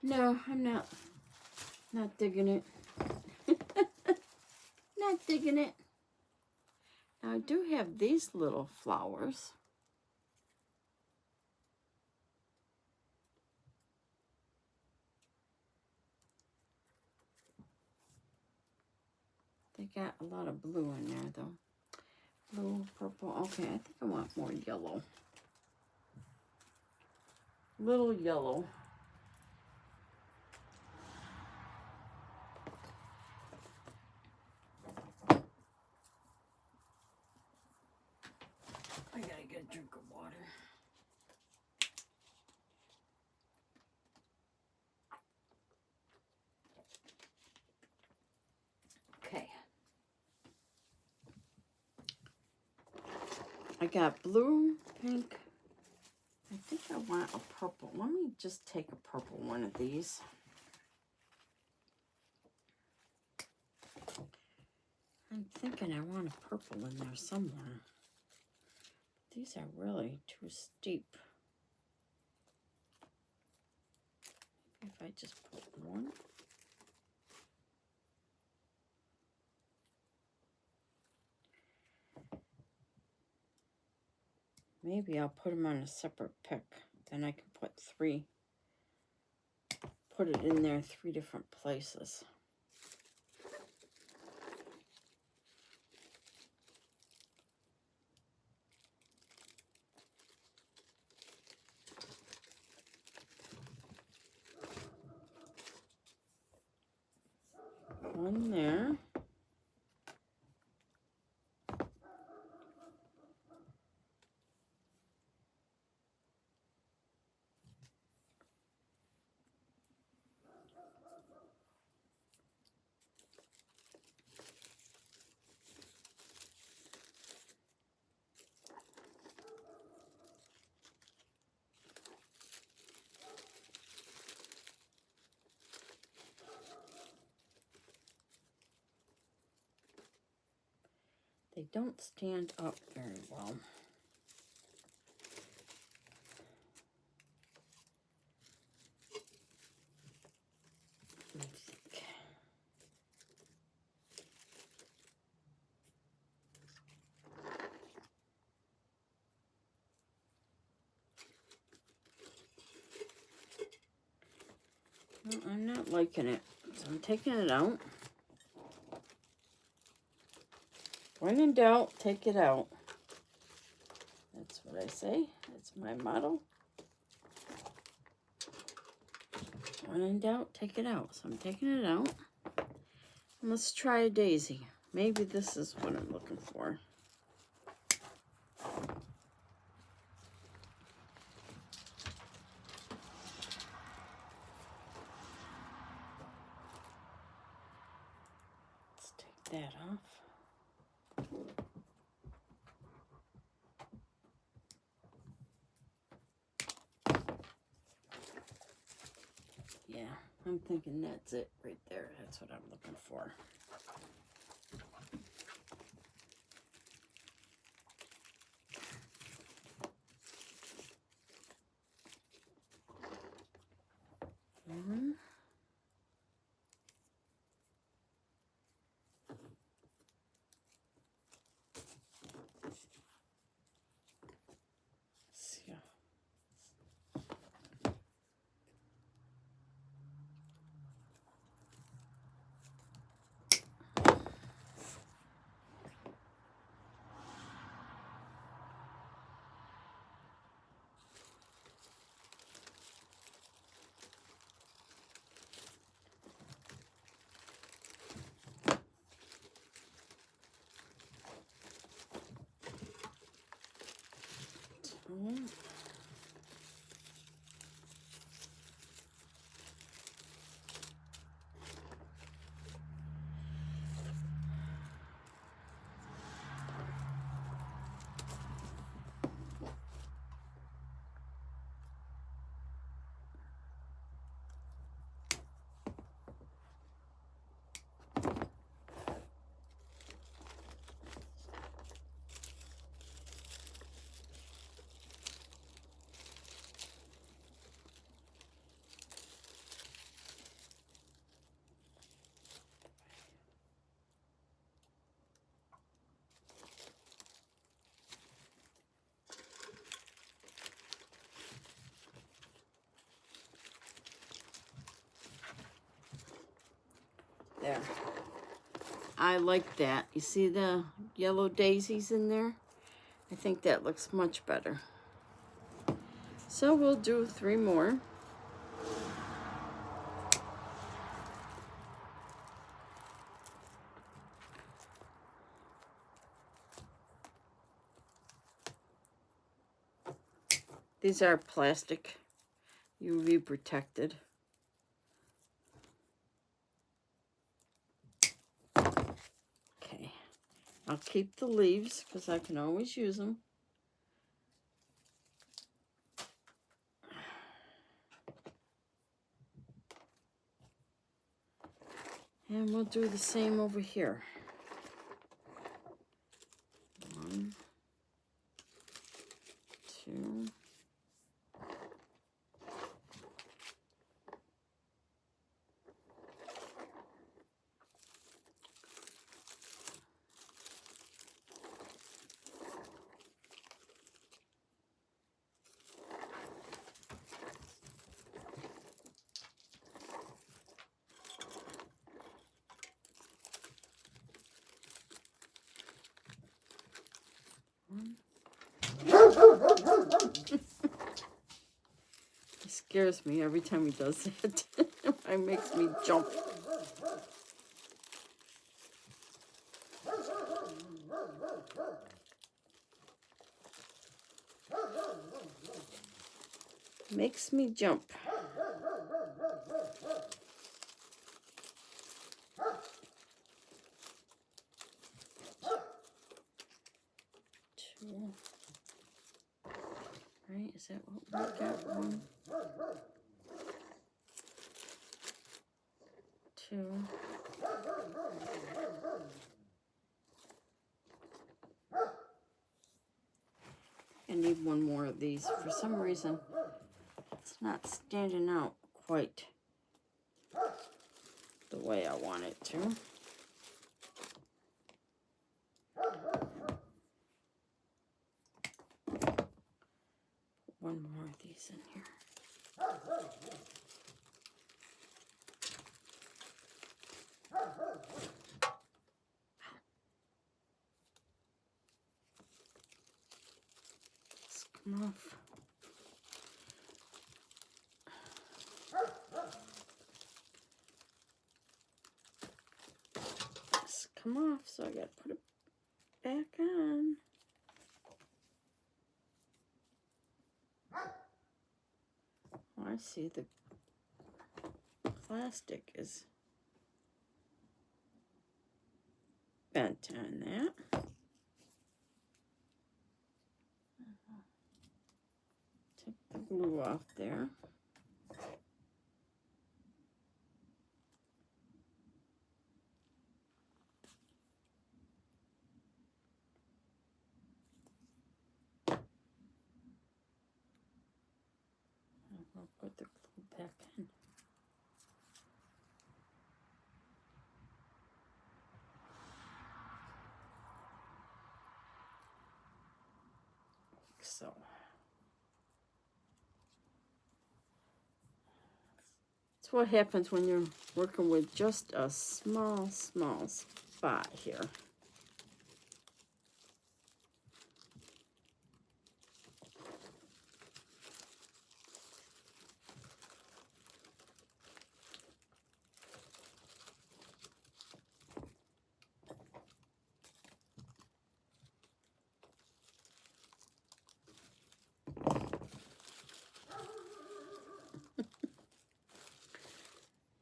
No, I'm not digging it. Not digging it. Now, I do have these little flowers. They got a lot of blue in there, though. Blue, purple. Okay, I think I want more yellow. Little yellow. I gotta get a drink of water. Okay. I got blue, pink. I think I want a purple. Let me just take a purple one of these. I'm thinking I want a purple in there somewhere. These are really too steep. Maybe if I just put one. Maybe I'll put them on a separate pick. Then I can put three. Put it in there 3 different places. One there. they don't stand up very well. Let me think. Well, I'm not liking it, so I'm taking it out. When in doubt, take it out. That's what I say. That's my motto. When in doubt, take it out. So I'm taking it out. And let's try a daisy. Maybe this is what I'm looking for. Let's take that off. Yeah, I'm thinking that's it right there. That's what I'm looking for. There. I like that. You see the yellow daisies in there? I think that looks much better. So we'll do 3 more. These are plastic, UV protected. Okay, I'll keep the leaves because I can always use them. And we'll do the same over here. 1, 2. He scares me every time he does that. It makes me jump. Makes me jump. Right, is that what we got? 1, 2. need one more of these. For some reason, it's not standing out quite the way I want it to. One more of these in here. Let's come off. Let's come off, so I gotta put it back on. Oh, I see the plastic is bent on that. Take the glue off there. I'll put the glue back in. Like so. That's what happens when you're working with just a small spot here.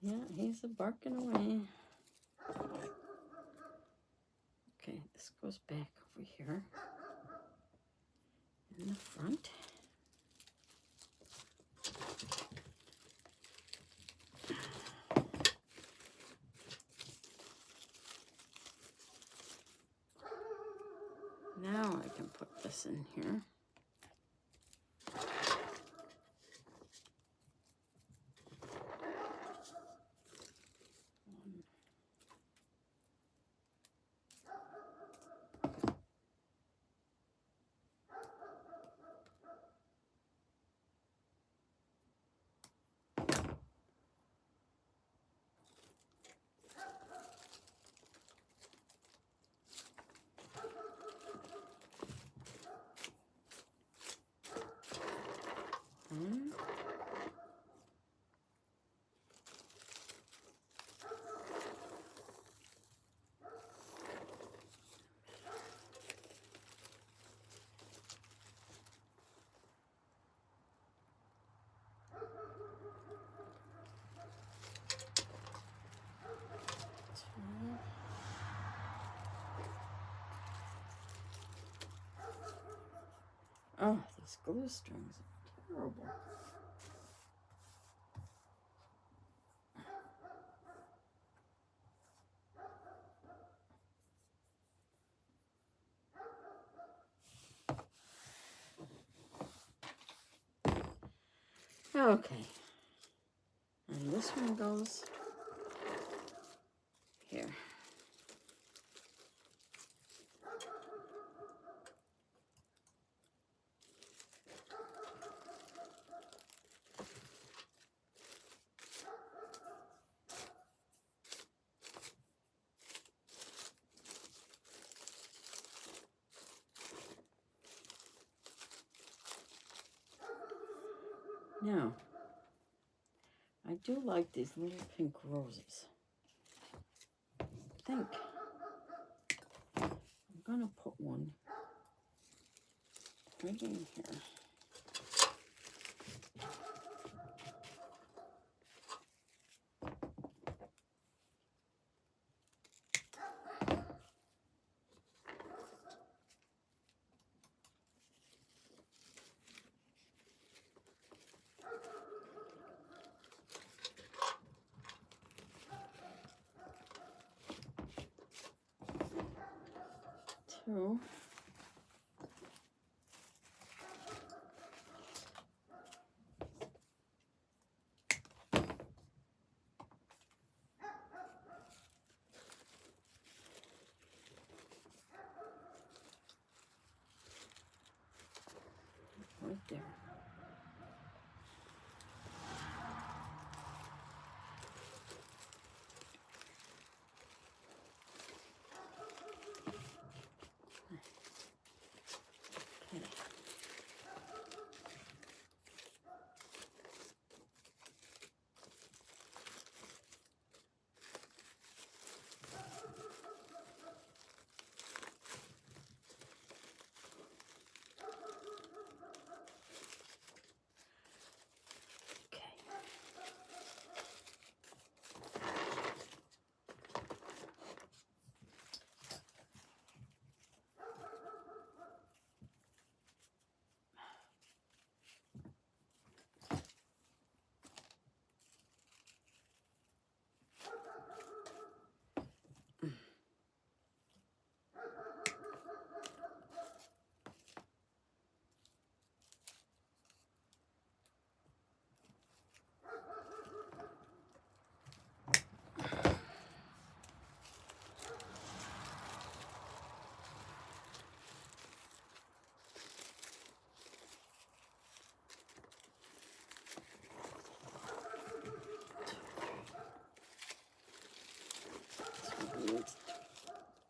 Yeah, he's barking away. Okay, this goes back over here in the front. Now I can put this in here. Oh, these glue strings are terrible. Okay. And this one goes here. Now, I do like these little pink roses. I think I'm gonna put one right in here. Two.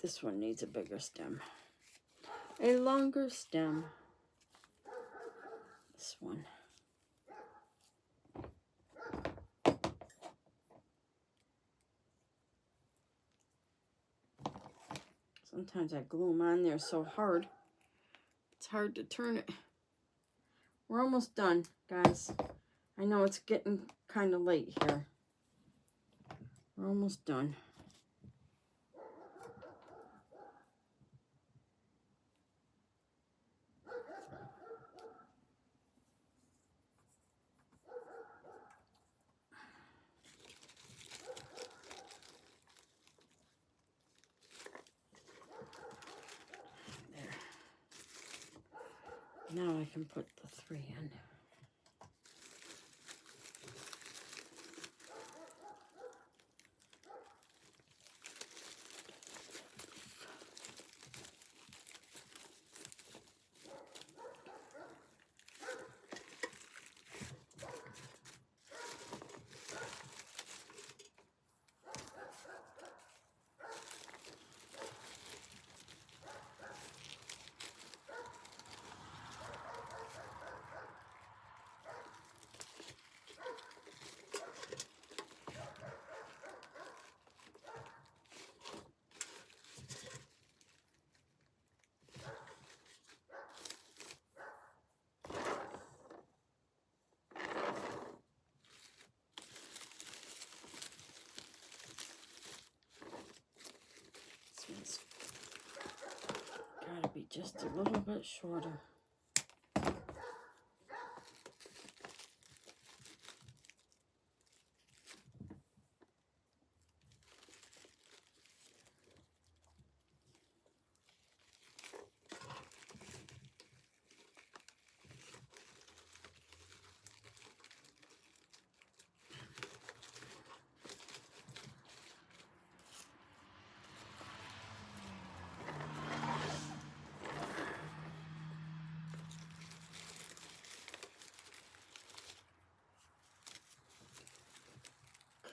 This one needs a bigger stem. A longer stem. This one. Sometimes I glue them on there so hard, it's hard to turn it. We're almost done, guys. I know it's getting kind of late here. We're almost done. Now I can put the 3 in. This one's gotta be just a little bit shorter.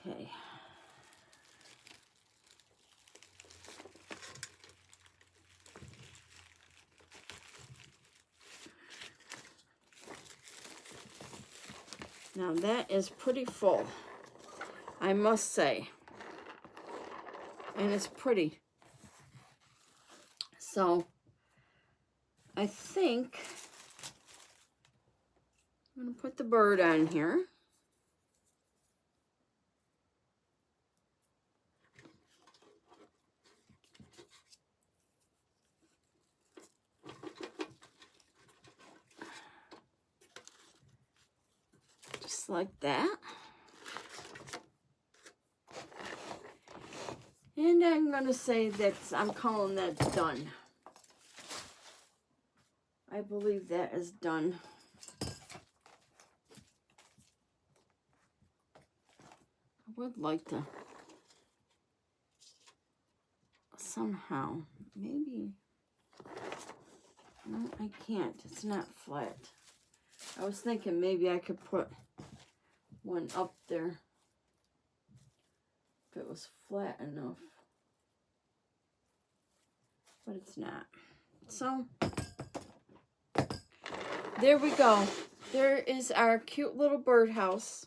Okay. Now that is pretty full, I must say. And it's pretty. So I think I'm going to put the bird on here. Just like that. And I'm going to say that I'm calling that done. I believe that is done. I would like to somehow, maybe, no, I can't. It's not flat. I was thinking maybe I could put one up there if it was flat enough. But it's not. So, there we go. There is our cute little birdhouse.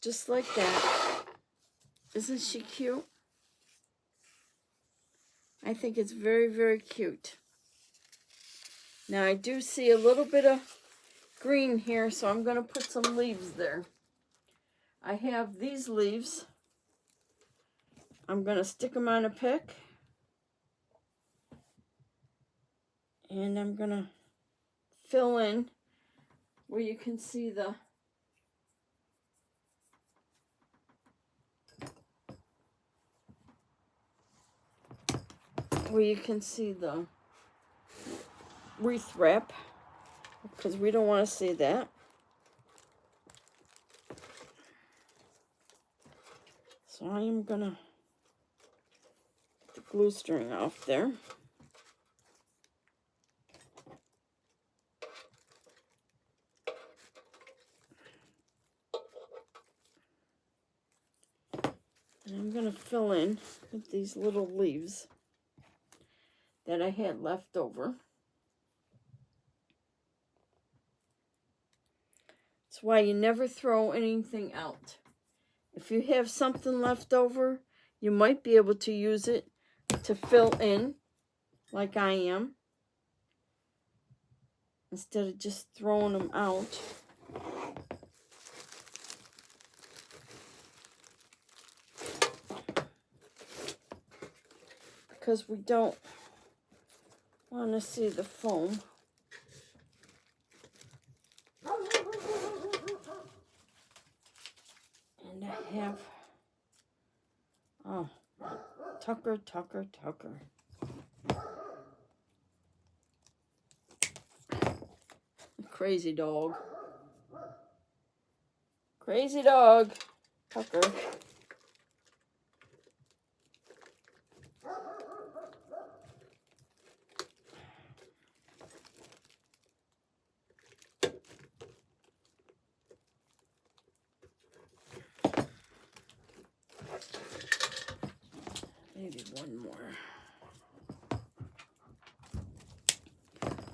Just like that. Isn't she cute? I think it's very, very cute. Now I do see a little bit of green here, so I'm going to put some leaves there. I have these leaves. I'm going to stick them on a pick. And I'm going to fill in where you can see the wreath wrap, because we don't want to see that. So I am going to get the glue string off there. I'm going to fill in with these little leaves that I had left over. That's why you never throw anything out. If you have something left over, you might be able to use it to fill in, like I am, instead of just throwing them out. Because we don't want to see the foam. And I have, oh, Tucker. Crazy dog. Crazy dog. Tucker. Maybe one more.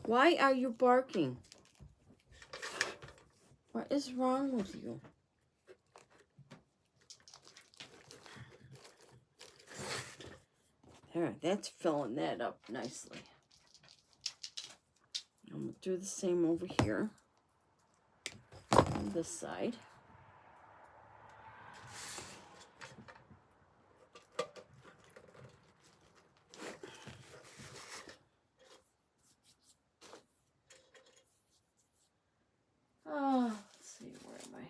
Why are you barking? What is wrong with you? There, that's filling that up nicely. I'm going to do the same over here on this side. Oh, let's see, where am I?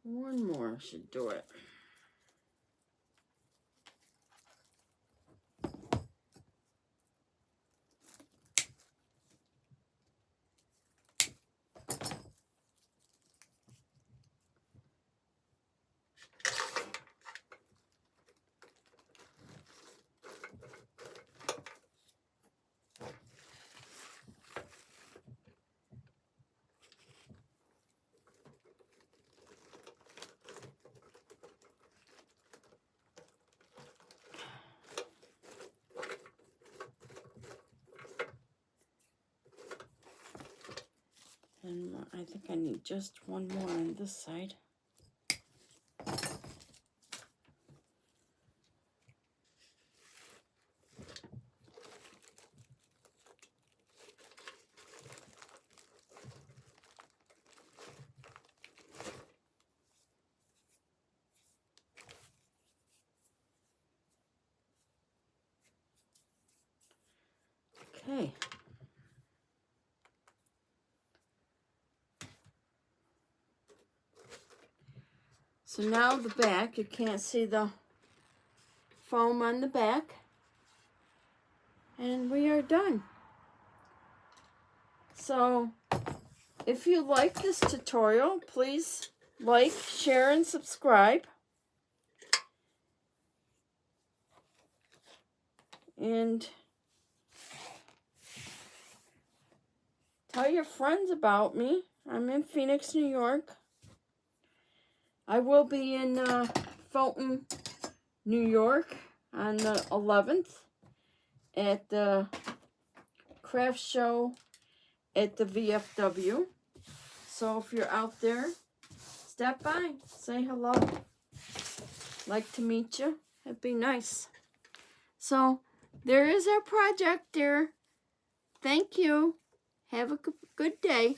One more should do it. And I think I need just one more on this side. Okay. So now the back, you can't see the foam on the back. And we are done. So if you like this tutorial, please like, share, and subscribe. And tell your friends about me. I'm in Phoenix, New York. I will be in Fulton, New York on the 11th at the craft show at the VFW. So if you're out there, stop by, say hello. Like to meet you. It'd be nice. So there is our project, dear. Thank you. Have a good day.